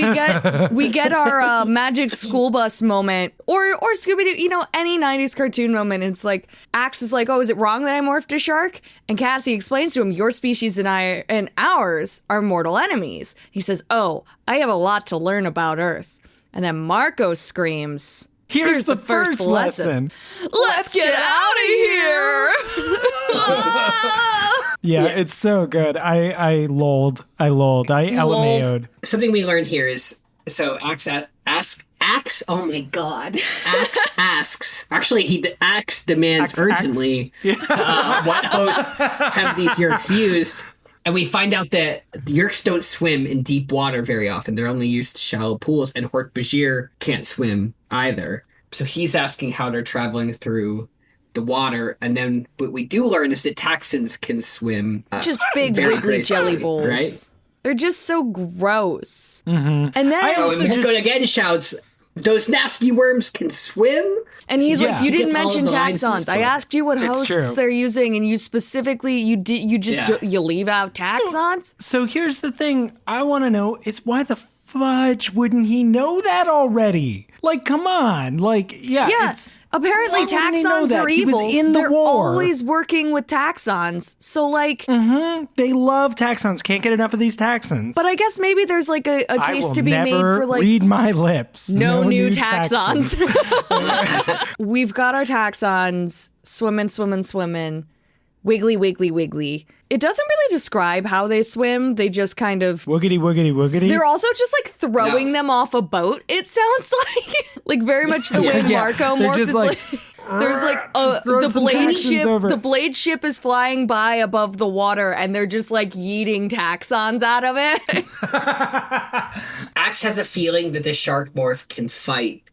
we get our magic school bus moment, or Scooby-Doo, any 90s cartoon moment. It's like, Axe is like, oh, is it wrong that I morphed a shark? And Cassie explains to him, your species and ours are mortal enemies. He says, oh, I have a lot to learn about Earth. And then Marco screams, Here's the first lesson. Let's get out of here. Yeah, it's so good. I lolled. I LMAO'd. Something we learned here is, so Axe, oh my God. Axe asks. Actually, Axe demands urgently what hosts have these Yeerks use. And we find out that the Yeerks don't swim in deep water very often. They're only used to shallow pools, and Hork-Bajir can't swim either. So he's asking how they're traveling through the water. And then what we do learn is that Taxxons can swim. Just big, wiggly jelly bowls. Right? They're just so gross. Mm-hmm. And then Miko again shouts, those nasty worms can swim? And he's like, you didn't mention Taxxons. I asked you what hosts they're using, and you specifically, you leave out Taxxons? So here's the thing I want to know is why the fudge wouldn't he know that already? Like, come on. Like, yeah. Apparently Taxxons are evil. He was in the They're war. always working with Taxxons. So like... They love Taxxons. Can't get enough of these Taxxons. But I guess maybe there's like a case to be made for like... read my lips. No new Taxxons. We've got our Taxxons swimming. Wiggly, wiggly, wiggly. It doesn't really describe how they swim. They just kind of... Woogity, woogity, woogity. They're also just like throwing them off a boat, it sounds like. Like very much the way Marco morphed. Just like... There's like the blade ship is flying by above the water, and they're just like yeeting Taxxons out of it. Axe has a feeling that the shark morph can fight,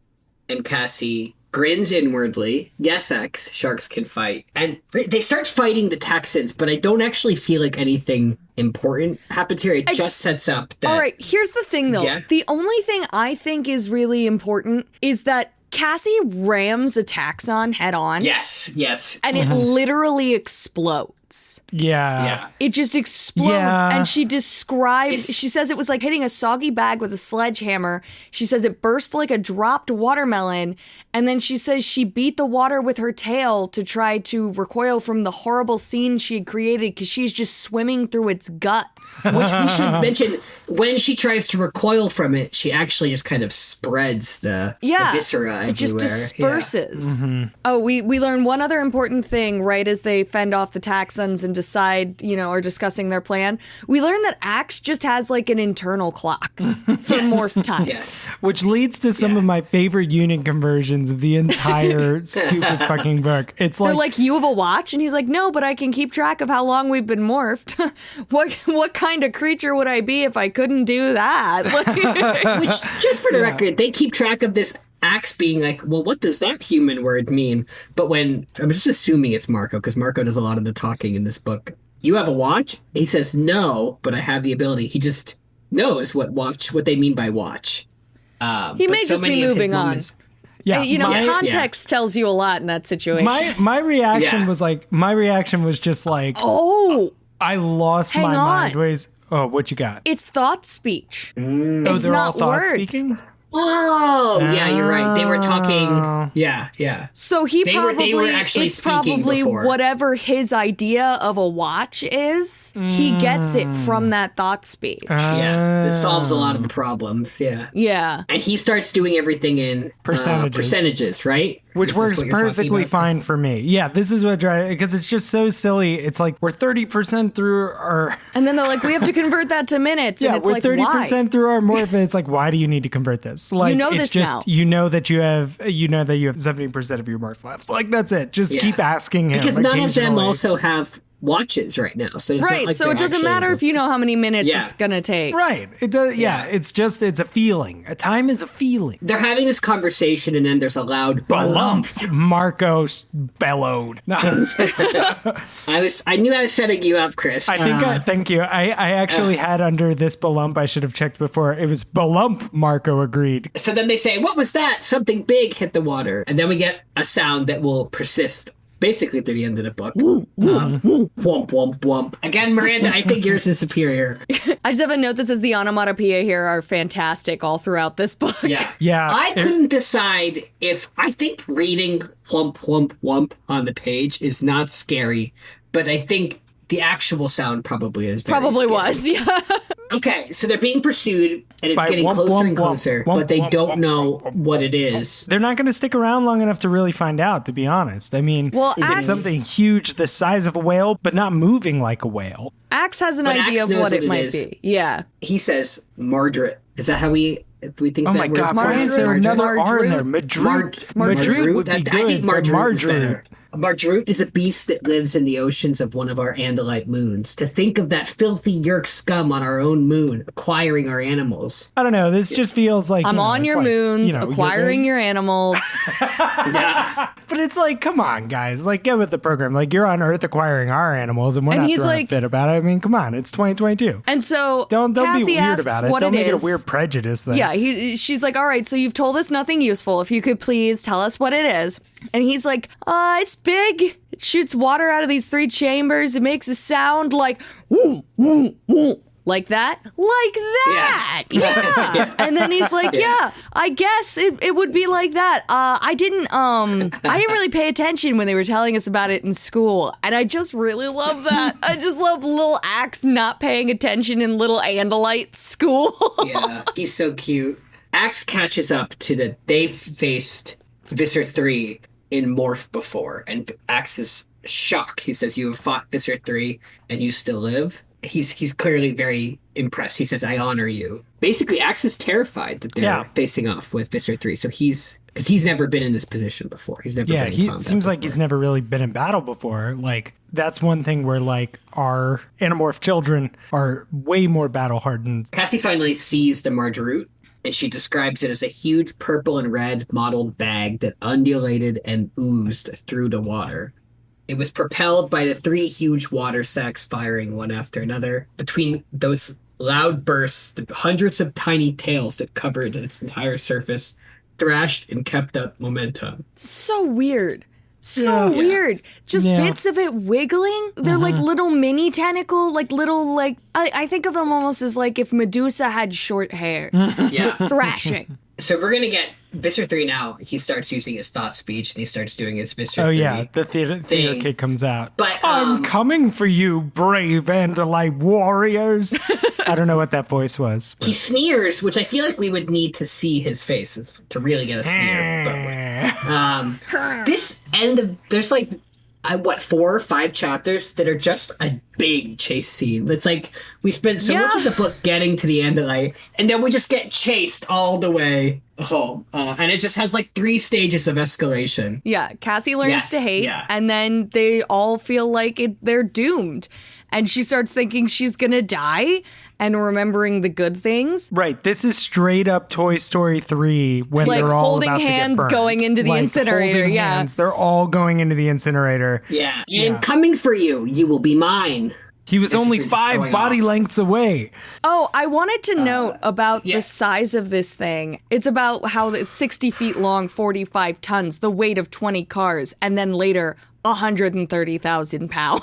and Cassie grins inwardly. Yes, Axe, sharks can fight. And they start fighting the Taxxons, but I don't actually feel like anything important happens here. It just sets up that... All right, here's the thing, though. Yeah? The only thing I think is really important is that Cassie rams a Taxxon head on. Yes. And it literally explodes. Yeah. It just explodes. Yeah. And she describes, she says it was like hitting a soggy bag with a sledgehammer. She says it burst like a dropped watermelon. And then she says she beat the water with her tail to try to recoil from the horrible scene she had created because she's just swimming through its guts. Which we should mention, when she tries to recoil from it, she actually just kind of spreads the viscera everywhere. It just disperses. Yeah. Oh, we learn one other important thing right as they fend off the Taxxons and decide, are discussing their plan. We learn that Axe just has like an internal clock for morph time. Yes. Which leads to some of my favorite unit conversions of the entire stupid fucking book. It's like... They're like, you have a watch? And he's like, no, but I can keep track of how long we've been morphed. What kind of creature would I be if I couldn't do that? Which, just for the record, they keep track of this Axe being like, well, what does that human word mean? But when I'm just assuming it's Marco, because Marco does a lot of the talking in this book. You have a watch? He says, no, but I have the ability. He just knows what they mean by watch. He may just be moving on. Yeah, context tells you a lot in that situation. My reaction was just like, oh, I lost my mind. Oh, what you got? It's thought speech. It's they're not all thought words. Speaking? Oh, yeah, you're right. They were talking. Yeah. So they were actually it's speaking probably before. Whatever his idea of a watch is, he gets it from that thought speech. Yeah, it solves a lot of the problems. Yeah. Yeah. And he starts doing everything in percentages, right? Which works perfectly fine for me. Yeah, this is what drives, because it's just so silly. It's like, we're 30% through our... And then they're like, we have to convert that to minutes. Yeah, and it's we're like, 30% through our morph. And it's like, why do you need to convert this? Like, you know it's this just, now. You know that you have 70% of your morph left. Like, that's it. Just keep asking him. Because none of them also have watches right now. So it's not like so it doesn't matter if you know how many minutes it's gonna take. Right. It does. Yeah. It's a feeling. A time is a feeling. They're having this conversation, and then there's a loud Whumph. Marcos bellowed. No. I knew I was setting you up, Chris. Thank you. I actually had under this Balump. I should have checked before. It was Balump. Marco agreed. So then they say, "What was that? Something big hit the water," and then we get a sound that will persist. Basically through the end of the book. Whomp, whomp, whomp. Again, Miranda, I think yours is superior. I just have a note that says the onomatopoeia here are fantastic all throughout this book. Yeah. I couldn't decide if... I think reading whomp, whomp, whomp on the page is not scary, but I think the actual sound probably is very Probably scary. Was, yeah. Okay, so they're being pursued, and it's By getting whomp, closer whomp, and closer, whomp, but they whomp, don't whomp, know whomp, what it is. They're not going to stick around long enough to really find out, to be honest. I mean, it's something huge the size of a whale, but not moving like a whale. Axe has an idea of what it might be. Yeah. He says, Mardrut. Is that how we think Oh that my word's God, why is there another R in there? Mardrut. Madrut would be I think good, but Mardrut is Mardrut. better. Mardrut is a beast that lives in the oceans of one of our Andalite moons. To think of that filthy yerk scum on our own moon, acquiring our animals. I don't know, this just feels like... I'm on your moons, acquiring your animals. But it's like, come on, guys. Like, get with the program. Like, you're on Earth acquiring our animals, and we're not throwing a fit about it. I mean, come on, it's 2022. And so Don't Cassie be weird asks about it. what Don't make it is. a weird prejudice thing. Yeah, she's like, all right, so you've told us nothing useful. If you could please tell us what it is. And he's like, it's big. It shoots water out of these 3 chambers. It makes a sound like, woo, woo, woo. Like that? Like that! Yeah! And then he's like, yeah, I guess it would be like that. I didn't really pay attention when they were telling us about it in school. And I just really love that. I just love little Axe not paying attention in little Andalite school. Yeah, he's so cute. Axe catches up to that they've faced Visser 3 in Morph before, and Axe is shocked. He says, you have fought Visser 3 and you still live? He's clearly very impressed. He says, I honor you. Basically, Axe is terrified that they're facing off with Visser 3, so because he's never been in this position before. He's never been in combat seems like before. he's never really been in battle before. Like, that's one thing where, like, our Animorph children are way more battle-hardened. Cassie finally sees the Mardrut, and she describes it as a huge purple and red mottled bag that undulated and oozed through the water. It was propelled by the 3 huge water sacs firing one after another. Between those loud bursts, the hundreds of tiny tails that covered its entire surface thrashed and kept up momentum. So weird. So weird. Just bits of it wiggling. They're like little mini tentacle, like little, like, I think of them almost as like if Medusa had short hair. Yeah. Thrashing. So we're going to get Visser 3 now. He starts using his thought speech, and he starts doing his Visser 3. Oh, yeah, the theater kid comes out. But, I'm coming for you, brave Andalite warriors. I don't know what that voice was. He sneers, which I feel like we would need to see his face to really get a sneer. But, this end of... There's like... 4 or 5 chapters that are just a big chase scene. It's like we spend so much of the book getting to the Andalite, and then we just get chased all the way home. And it just has like 3 stages of escalation. Yeah, Cassie learns to hate, and then they all feel like they're doomed. and she starts thinking she's gonna die and remembering the good things. Right. This is straight up Toy Story 3 when Like they're all holding about hands to get burned. going into the Like, incinerator, holding yeah. hands, they're all going into the incinerator. Yeah. And coming for you, you will be mine. He was only just 5 going body off. lengths away. Oh, I wanted to note about yeah. the size of this thing. It's about how it's 60 feet long, 45 tons, the weight of 20 cars, and then later 130,000 pounds.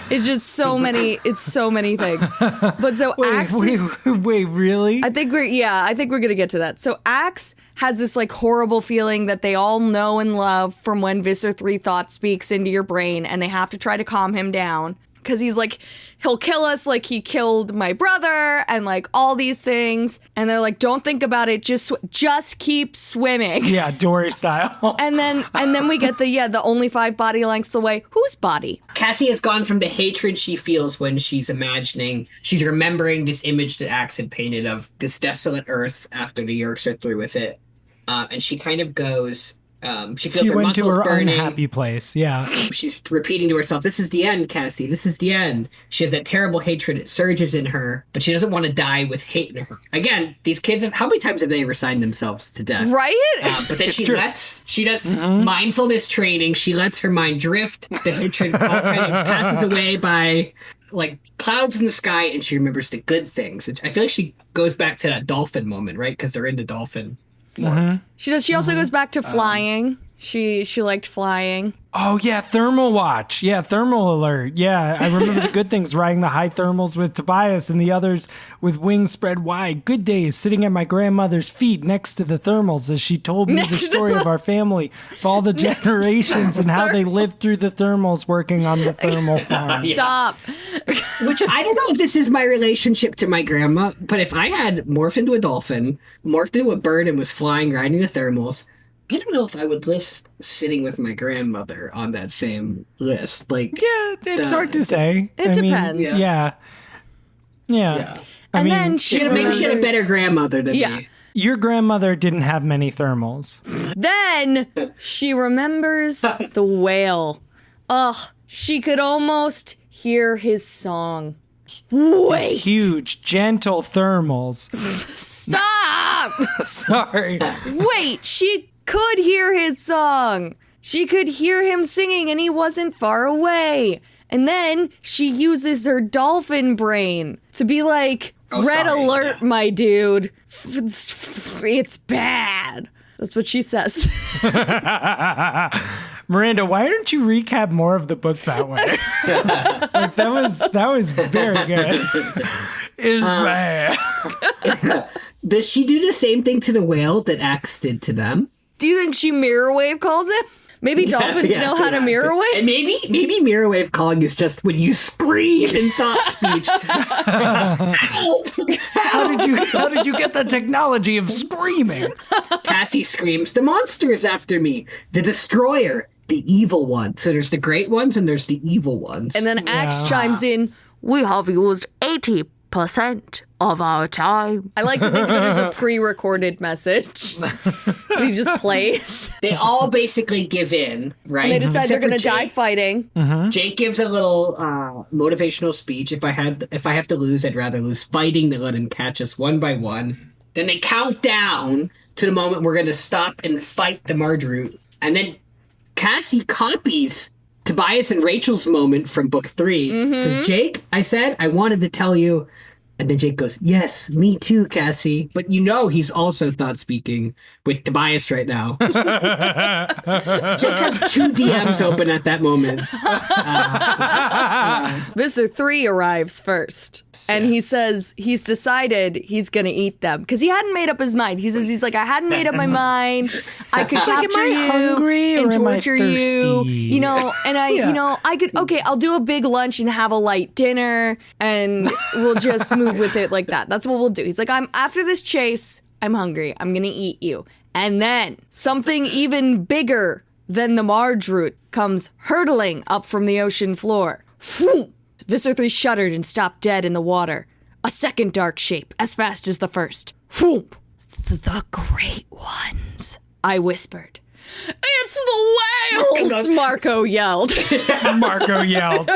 It's just so many. It's so many things. But so Axe is, Wait, really? I think we're gonna get to that. So Axe has this like horrible feeling that they all know and love from when Visser 3 thought speaks into your brain, and they have to try to calm him down. Because he's like, he'll kill us like he killed my brother and like all these things. And they're like, don't think about it. Just keep swimming. Yeah, Dory style. And then we get the only 5 body lengths away. Whose body? Cassie has gone from the hatred she feels when she's remembering this image that Axe had painted of this desolate earth after the Yorks are through with it. And she kind of goes, she feels her went to muscles her burning. unhappy place. Yeah. She's repeating to herself, this is the end, Cassie. This is the end. She has that terrible hatred. It surges in her, but she doesn't want to die with hate in her. Again, these kids, how many times have they resigned themselves to death? Right? But then she does mindfulness training. She lets her mind drift. The hatred all kind of passes away by like clouds in the sky, and she remembers the good things. I feel like she goes back to that dolphin moment, right? Because they're in the dolphin. She does. She also goes back to flying. She liked flying. Oh, yeah, thermal watch. Yeah, thermal alert. Yeah, I remember the good things, riding the high thermals with Tobias and the others with wings spread wide. Good days, sitting at my grandmother's feet next to the thermals as she told me the story of our family, of all the generations and how they lived through the thermals working on the thermal farm. Stop. Which I don't know if this is my relationship to my grandma, but if I had morphed into a dolphin, morphed into a bird, and was flying, riding the thermals, I don't know if I would list sitting with my grandmother on that same list. Like, Yeah, it's hard to say. It depends. Yeah. And then maybe she had a better grandmother than me. Your grandmother didn't have many thermals. Then she remembers the whale. Ugh, she could almost hear his song. Wait. It's huge, gentle thermals. Stop! Sorry. Wait, she could hear his song. She could hear him singing and he wasn't far away. And then she uses her dolphin brain to be like, red alert, my dude. It's bad. That's what she says. Miranda, why don't you recap more of the book that way? Like, that was very good. It's bad. Does she do the same thing to the whale that Axe did to them? Do you think she mirror wave calls it? Maybe dolphins know how to mirror wave? And maybe mirror wave calling is just when you scream in thought speech. Help! How did you get the technology of screaming? Cassie screams, the monster is after me. The destroyer. The evil one. So there's the great ones and there's the evil ones. And then Axe chimes in, we have used 80% of our time. I like to think of it as a pre-recorded message. He just plays. They all basically give in, right? And they decide they're going to Except for die Jake. fighting. Jake gives a little motivational speech. If I have to lose, I'd rather lose fighting than let him catch us one by one. Then they count down to the moment we're going to stop and fight the Mardrut. And then Cassie copies Tobias and Rachel's moment from book 3. Says, Jake, I said I wanted to tell you. And then Jake goes, yes, me too, Cassie. But you know he's also thought speaking with Tobias right now. Jake has 2 DMs open at that moment. Visser 3 arrives first. And he says he's decided he's going to eat them. Because he hadn't made up his mind. He's like, I hadn't made up my mind. I could capture am I hungry you or and am I torture you. thirsty? You know, and I could, okay, I'll do a big lunch and have a light dinner. And we'll just move with it like that. That's what we'll do. He's like, after this chase, I'm hungry. I'm going to eat you. And then something even bigger than the Mardrut comes hurtling up from the ocean floor. Phew! Visser 3 shuddered and stopped dead in the water. A second dark shape, as fast as the first. Phew! The Great Ones, I whispered. It's the whales! Marco yelled. Marco yelled.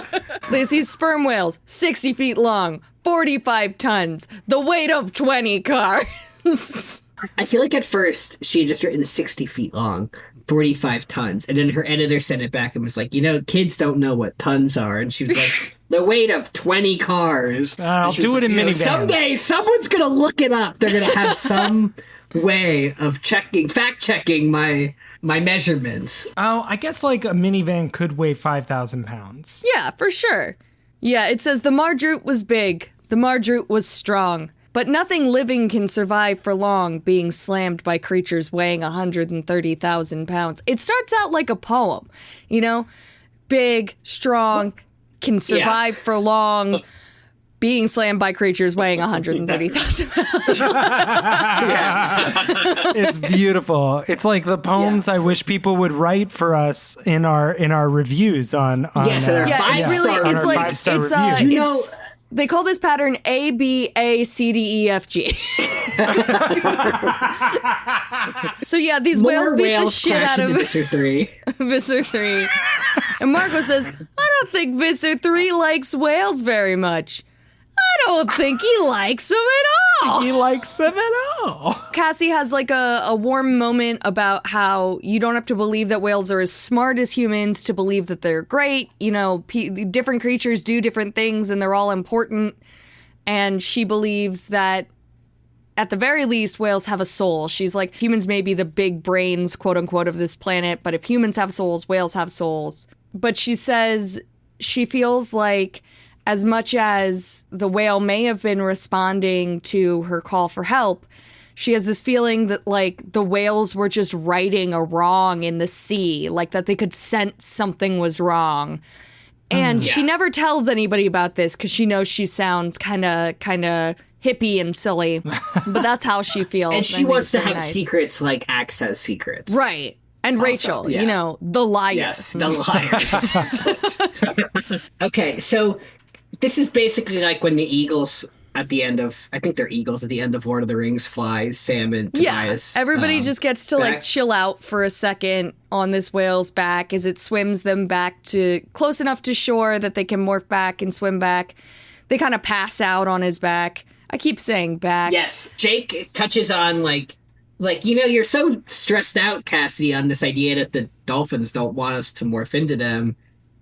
They see sperm whales, 60 feet long, 45 tons, the weight of 20 cars. I feel like at first she had just written 60 feet long, 45 tons, and then her editor sent it back and was like, kids don't know what tons are, and she was like, the weight of 20 cars. I'll do it in minivans. Someday someone's gonna look it up. They're gonna have some way of fact checking my measurements. Oh, I guess like a minivan could weigh 5,000 pounds. Yeah, for sure. Yeah, it says the Mardrut was big, the Mardrut was strong, but nothing living can survive for long being slammed by creatures weighing 130,000 pounds. It starts out like a poem, big, strong, can survive for long, being slammed by creatures weighing 130,000 pounds. It's beautiful. It's like the poems I wish people would write for us in our reviews on yes, in our five-star reviews. They call this pattern A, B, A, C, D, E, F, G. So yeah, these whales beat the shit out of Visser 3. Visser 3. And Marco says, I don't think Visser 3 likes whales very much. I don't think he likes them at all. He likes them at all. Cassie has like a warm moment about how you don't have to believe that whales are as smart as humans to believe that they're great. Different creatures do different things and they're all important. And she believes that at the very least, whales have a soul. She's like, humans may be the big brains, quote unquote, of this planet, but if humans have souls, whales have souls. But she says she feels like as much as the whale may have been responding to her call for help, she has this feeling that, like, the whales were just righting a wrong in the sea, like that they could sense something was wrong. And she never tells anybody about this because she knows she sounds kind of hippie and silly, but that's how she feels. And she wants to have secrets like Axe has secrets. Right. And also, Rachel, the liar. Yes, the liar. Okay, so this is basically like when the eagles at the end of, I think they're eagles at the end of Lord of the Rings flies Sam and Tobias. Yeah, everybody just gets to like chill out for a second on this whale's back as it swims them back to close enough to shore that they can morph back and swim back. They kind of pass out on his back. I keep saying back. Yes, Jake touches on like, you're so stressed out, Cassie, on this idea that the dolphins don't want us to morph into them.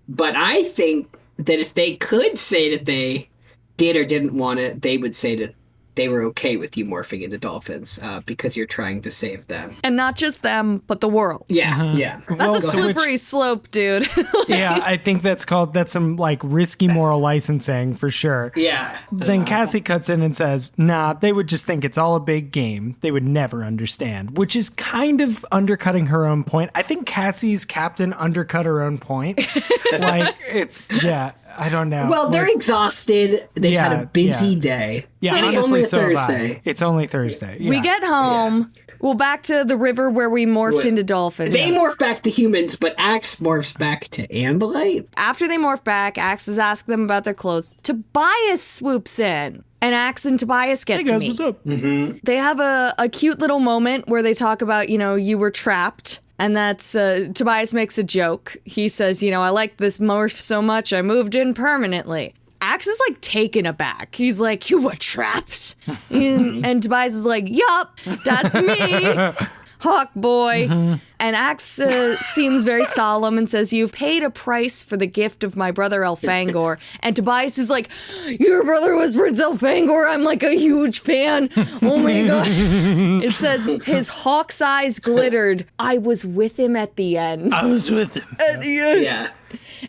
But I think that if they could say that they did or didn't want it, they would say that they were okay with you morphing into dolphins because you're trying to save them. And not just them, but the world. Yeah, yeah. That's a slippery slope, dude. Yeah, I think that's some like risky moral licensing for sure. Yeah. Then Cassie cuts in and says, nah, they would just think it's all a big game. They would never understand, which is kind of undercutting her own point. I think Cassie's captain undercut her own point. I don't know. Well, they're exhausted. They've had a busy day. Yeah, so honestly, it's only Thursday. It's only Thursday. Yeah. We get home. Yeah. Well, back to the river where we morphed into dolphins. They morph back to humans, but Axe morphs back to Ambolite. After they morph back, Axe has asked them about their clothes. Tobias swoops in. And Axe and Tobias get to meet. What's up? Mm-hmm. They have a cute little moment where they talk about, you were trapped. And that's, Tobias makes a joke. He says, I like this morph so much, I moved in permanently. Axe is, like, taken aback. He's like, you were trapped? and Tobias is like, yup, that's me. Hawk boy. Mm-hmm. And Axe seems very solemn and says, you've paid a price for the gift of my brother Elfangor. And Tobias is like, your brother was Prince Elfangor? I'm like a huge fan. Oh my God. It says, his hawk's eyes glittered. I was with him at the end. I was with him. At the end. Yeah.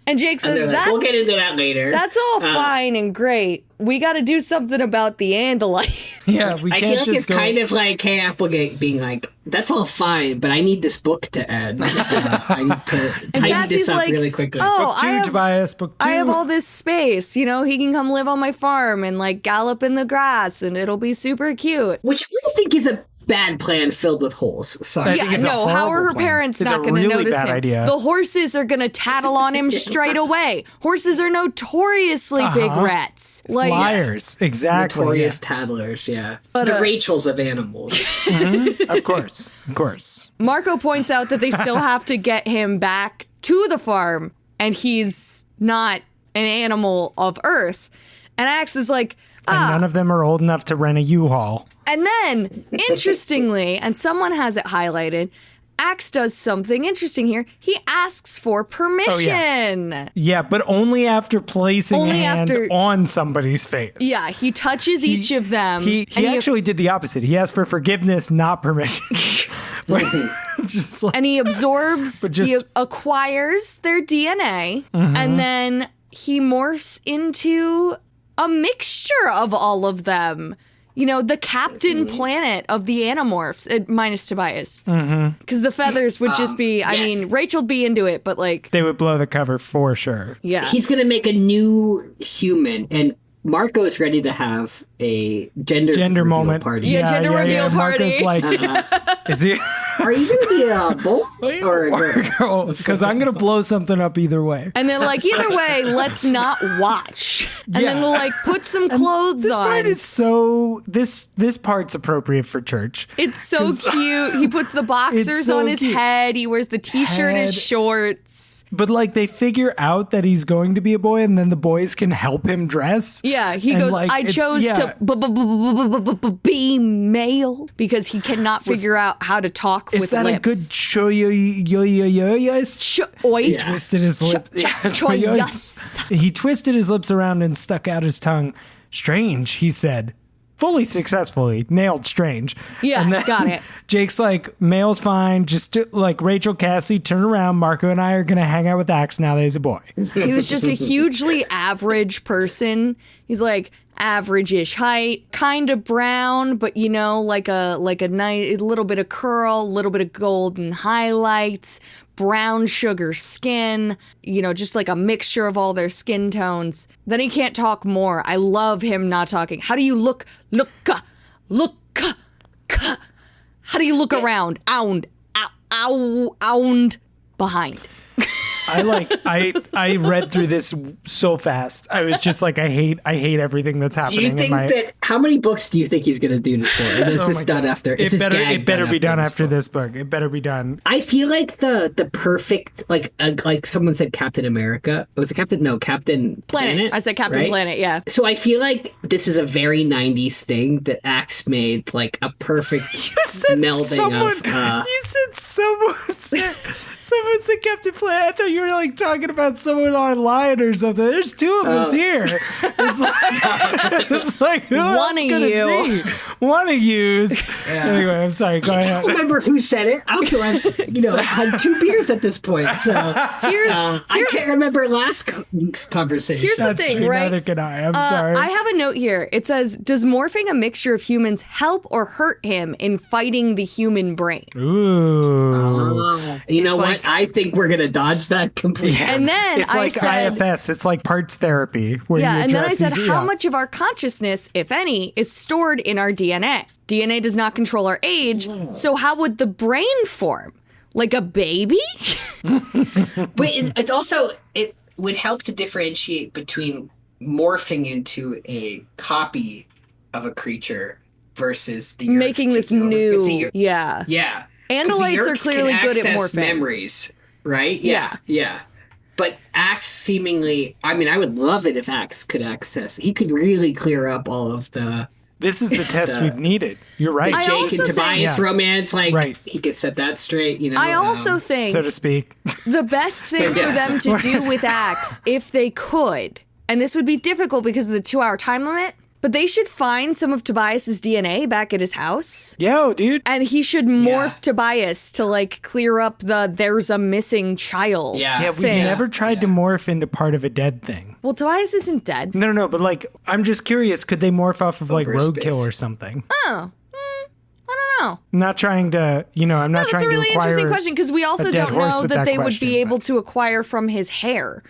And Jake says, we'll get into that later. That's all fine and great. We got to do something about the Andalite. Yeah, we can't I feel like it's go... kind of like Kay Applegate being like, that's all fine, but I need this book to end. I need to tighten this up really quickly. Oh, book 2, Tobias, book 2. I have all this space. He can come live on my farm and like gallop in the grass and it'll be super cute. Which I think is a bad plan filled with holes. I Sorry. think Yeah, it's a no, how are her horrible plan. parents It's not a going to really notice bad him? idea. The horses are going to tattle on him straight away. Horses are notoriously big rats. Like, Liars. Exactly. Notorious tattlers, yeah. But, the Rachels of animals. Of course. Of course. Marco points out that they still have to get him back to the farm, and he's not an animal of Earth. And Axe is like, And none of them are old enough to rent a U-Haul. And then, interestingly, and someone has it highlighted, Axe does something interesting here. He asks for permission. Yeah, but only after placing Only a hand after- on somebody's face. Yeah, he touches each of them. He and actually did the opposite. He asked for forgiveness, not permission. Just like, and he absorbs, But just- he acquires their DNA, and then he morphs into a mixture of all of them. You know, the captain planet of the Animorphs, minus Tobias. Because the feathers would just be, I yes. mean, Rachel'd be into it, but like, they would blow the cover for sure. yeah. He's going to make a new human, and Marco's ready to have a gender reveal moment party. Yeah, gender reveal Marco's party. like, is he? Are you going to be a boy or a girl? Because I'm gonna blow something up either way. And then, like, either way, let's not watch. And then Yeah. we'll, like, put some clothes This on. part is so this part's appropriate for church. It's so cute. He puts the boxers so on his cute. head. He wears the t-shirt and Head. shorts. But like they figure out that he's going to be a boy, and then the boys can help him dress. Yeah, he And, goes, like, I it's- chose yeah. to be male because he cannot figure out how to talk Is with that lips. a good choice? Choice. Twisted his lip. Choice. He twisted his lips around and stuck out his tongue. Strange, he said. Fully successfully nailed strange. Yeah, And then got it. Jake's like, male's fine. Just like Rachel, Cassie, turn around. Marco and I are gonna hang out with Axe now that he's a boy. He was just a hugely average person. He's like average-ish height, kind of brown, but you know, like a nice little bit of curl, a little bit of golden highlights, brown sugar skin, you know, just like a mixture of all their skin tones. Then he can't talk more. I love him not talking. How do you look, how do you look around? Ound, behind. I read through this so fast. I was just like, I hate everything that's Do happening. you think that, how many books do you think he's going to do this for? And is this done after? Is this gag It better be done after book? this book. It better be done. I feel like the perfect, like someone said Captain America. Was it Captain? No, Captain Planet. I said Captain right? Planet, yeah. So I feel like this is a very 90s thing that Axe made like a perfect melding of... You said someone said Captain Planet. I thought you were like talking about someone online or something. There's two of us here. It's like who One else of could it you. be? One of yous. Anyway, I'm sorry. Go I ahead. don't remember who said it. Also, I've had 2 beers at this point, so I can't remember last week's conversation. Here's the That's thing, true. right? Neither can I. I'm sorry. I have a note here. It says, does morphing a mixture of humans help or hurt him in fighting the human brain? Ooh. You know what? like- I think we're gonna dodge that completely. And then It's I like said, IFS. It's like parts therapy. Where yeah, you and then I address said, each- how yeah. much of our consciousness, if any, is stored in our DNA? DNA does not control our age, so how would the brain form? Like a baby? But it's also, it would help to differentiate between morphing into a copy of a creature versus the Making Yeerks this taking over. 'Cause new, yeah. yeah. 'Cause the Andalites are Yeerks clearly can good at access morphing. memories, right? Yeah. But Axe seemingly, I mean, I would love it if Axe could access. He could really clear up all of the This is the test we've needed. You're right. I Jake also and think- Tobias Yeah. romance. Like, Right. he could set that straight, you know? I also think so to speak. the best thing for them to do with Axe, if they could, and this would be difficult because of the 2-hour time limit, but they should find some of Tobias's DNA back at his house. Yo, dude. And he should morph Tobias to like clear up the there's a missing child. Yeah, we thing. never tried to morph into part of a dead thing. Well, Tobias isn't dead. No, but like, I'm just curious, could they morph off of like Over roadkill space. or something? I don't know. I'm not trying to, I'm not No, that's trying a really to acquire interesting question because we also a dead don't horse know with that that they would question, be able but- to acquire from his hair.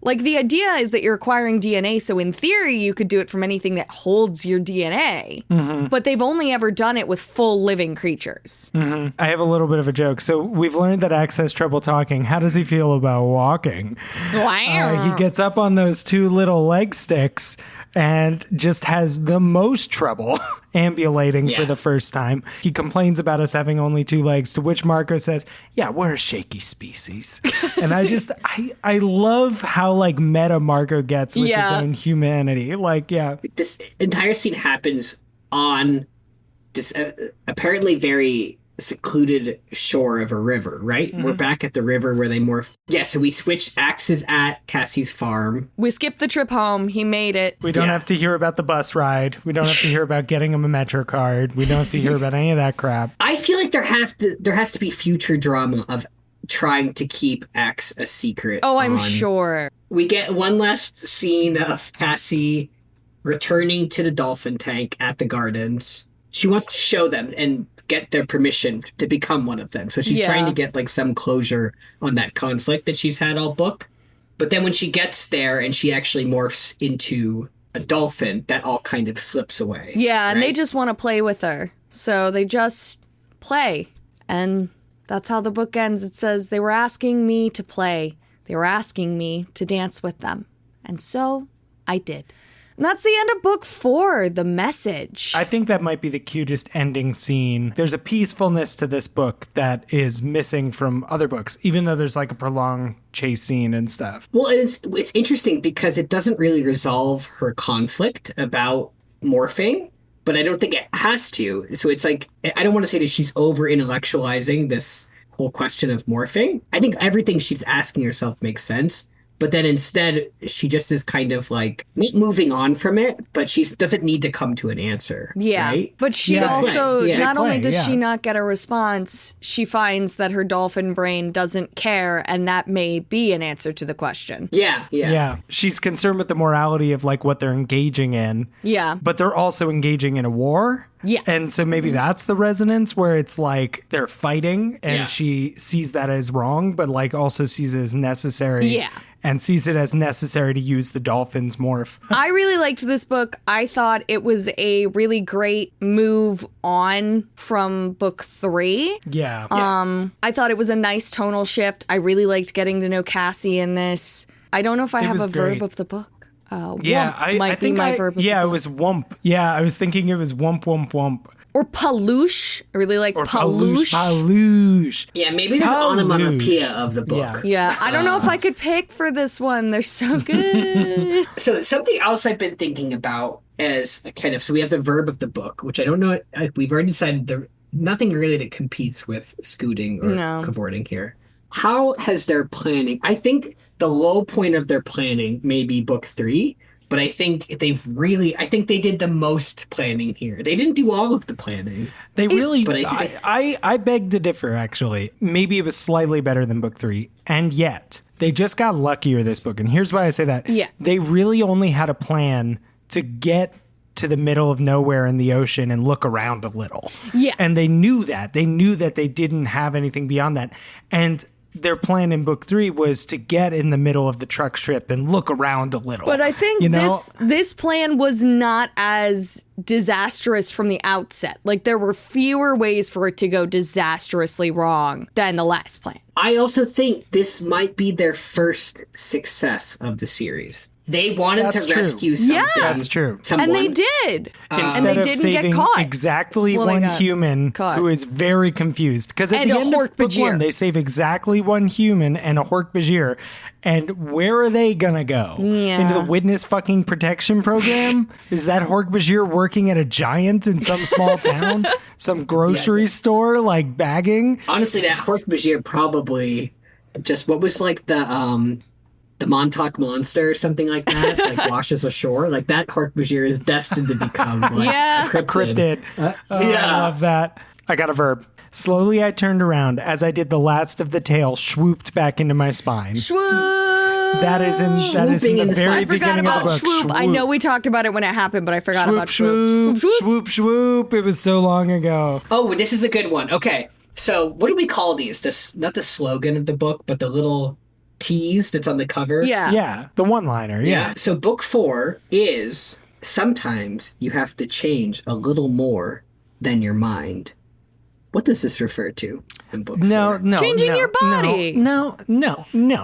Like, the idea is that you're acquiring DNA, so in theory, you could do it from anything that holds your DNA. But they've only ever done it with full living creatures. I have a little bit of a joke. So we've learned that Axe has trouble talking. How does he feel about walking? He gets up on those two little leg sticks and just has the most trouble ambulating for the first time. He complains about us having only two legs, to which Marco says, yeah, we're a shaky species. And I love how like meta Marco gets with his own humanity. Like, This entire scene happens on this apparently very secluded shore of a river, right? We're back at the river where they morph. Yeah, so we switch axes at Cassie's farm. We skipped the trip home. He made it. We don't have to hear about the bus ride. We don't have to hear about getting him a Metro card. We don't have to hear about any of that crap. I feel like there has to be future drama of trying to keep Axe a secret. Oh, I'm sure. We get one last scene of Cassie returning to the dolphin tank at the gardens. She wants to show them and get their permission to become one of them. So she's trying to get like some closure on that conflict that she's had all book. But then when she gets there and she actually morphs into a dolphin, that all kind of slips away. Yeah, and they just want to play with her. So they just play. And that's how the book ends. It says, they were asking me to play. They were asking me to dance with them. And so I did. And that's the end of book 4, The Message. I think that might be the cutest ending scene. There's a peacefulness to this book that is missing from other books, even though there's like a prolonged chase scene and stuff. Well, it's interesting because it doesn't really resolve her conflict about morphing, but I don't think it has to. So it's like, I don't want to say that she's over-intellectualizing this whole question of morphing. I think everything she's asking herself makes sense. But then instead, she just is kind of like not moving on from it, but she doesn't need to come to an answer. Yeah. Right? But she also, not only does she yeah. not get a response, she finds that her dolphin brain doesn't care, and that may be an answer to the question. Yeah. She's concerned with the morality of like what they're engaging in. Yeah. But they're also engaging in a war. Yeah. And so maybe that's the resonance where it's like they're fighting and she sees that as wrong, but like also sees it as necessary. Yeah. And sees it as necessary to use the dolphin's morph. I really liked this book. I thought it was a really great move on from book 3. Yeah. I thought it was a nice tonal shift. I really liked getting to know Cassie in this. I don't know if I have a verb of the book. Whumph might be my verb of the book. Yeah, it was Whumph. Yeah, I was thinking it was Whumph, Whumph, Whumph. Or Paloosh. I really like Paloosh. Paloosh. Yeah, maybe there's onomatopoeia of the book. Yeah, I don't know if I could pick for this one. They're so good. So something else I've been thinking about as a kind of, so we have the verb of the book, which I don't know, we've already decided nothing really that competes with scooting or cavorting here. How has their planning, I think the low point of their planning may be book 3, but I think they did the most planning here. They didn't do all of the planning. They really, but I beg to differ, actually. Maybe it was slightly better than book 3, and yet they just got luckier this book. And here's why I say that. Yeah. They really only had a plan to get to the middle of nowhere in the ocean and look around a little. Yeah. And they knew that. They knew that they didn't have anything beyond that. And their plan in book 3 was to get in the middle of the truck strip and look around a little. But I think this plan was not as disastrous from the outset. Like, there were fewer ways for it to go disastrously wrong than the last plan. I also think this might be their first success of the series. They wanted to rescue something. Yeah. That's true. And they did. Instead and they of didn't saving get caught. exactly one human who is very confused. Because at the end of book 1, they save exactly one human and a Hork-Bajir. And where are they going to go? Yeah. Into the witness fucking protection program? Is that Hork-Bajir working at a Giant in some small town? Some grocery store, like bagging? Honestly, that Hork-Bajir probably just, what was like the Montauk Monster or something like that, like washes ashore. Like that Hork-Bajir is destined to become like a cryptid. I love that. I got a verb. Slowly I turned around. As I did, the last of the tail swooped back into my spine. Swoop! That is in the very beginning of the book. Swoop. I know we talked about it when it happened, but I forgot about swoop. Swoop, swoop, swoop. It was so long ago. Oh, this is a good one. Okay. So what do we call these? This, not the slogan of the book, but the little tease that's on the cover. Yeah. Yeah, the one-liner. Yeah. So book 4 is sometimes you have to change a little more than your mind. What does this refer to in book 4? No. Changing your body. No.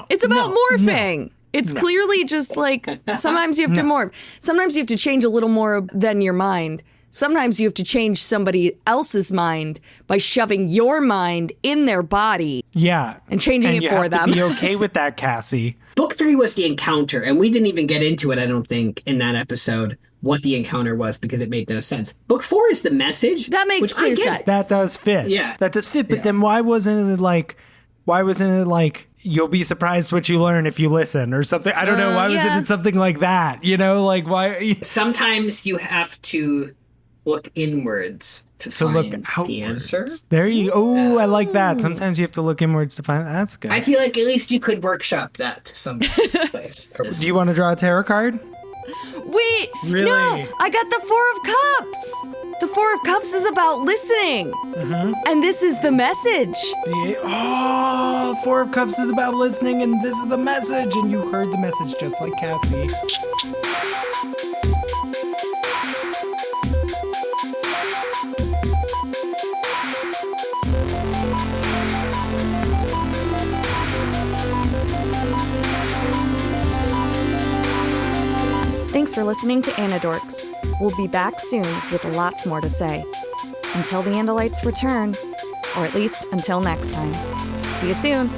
It's about morphing. It's clearly just like sometimes you have to morph. Sometimes you have to change a little more than your mind. Sometimes you have to change somebody else's mind by shoving your mind in their body. Yeah. And changing it for them. You have to be okay with that, Cassie. Book 3 was the encounter, and we didn't even get into it, I don't think, in that episode, what the encounter was, because it made no sense. Book 4 is the message. That makes which clear sense. That does fit. Yeah. That does fit. But then why wasn't it like, you'll be surprised what you learn if you listen or something? I don't know. Why wasn't it something like that? You know, like why? Sometimes you have to look inwards to find look the outwards. answer. There you go. Oh, I like that. Sometimes you have to look inwards to find. That's good. I feel like at least you could workshop that to some place. Do you want to draw a tarot card? Wait, Really? no, I got the 4 of Cups. The 4 of Cups is about listening. Mm-hmm. And this is the message. Oh, 4 of Cups is about listening, and this is the message. And you heard the message just like Cassie. Thanks for listening to Anadorks. We'll be back soon with lots more to say. Until the Andalites return, or at least until next time. See you soon.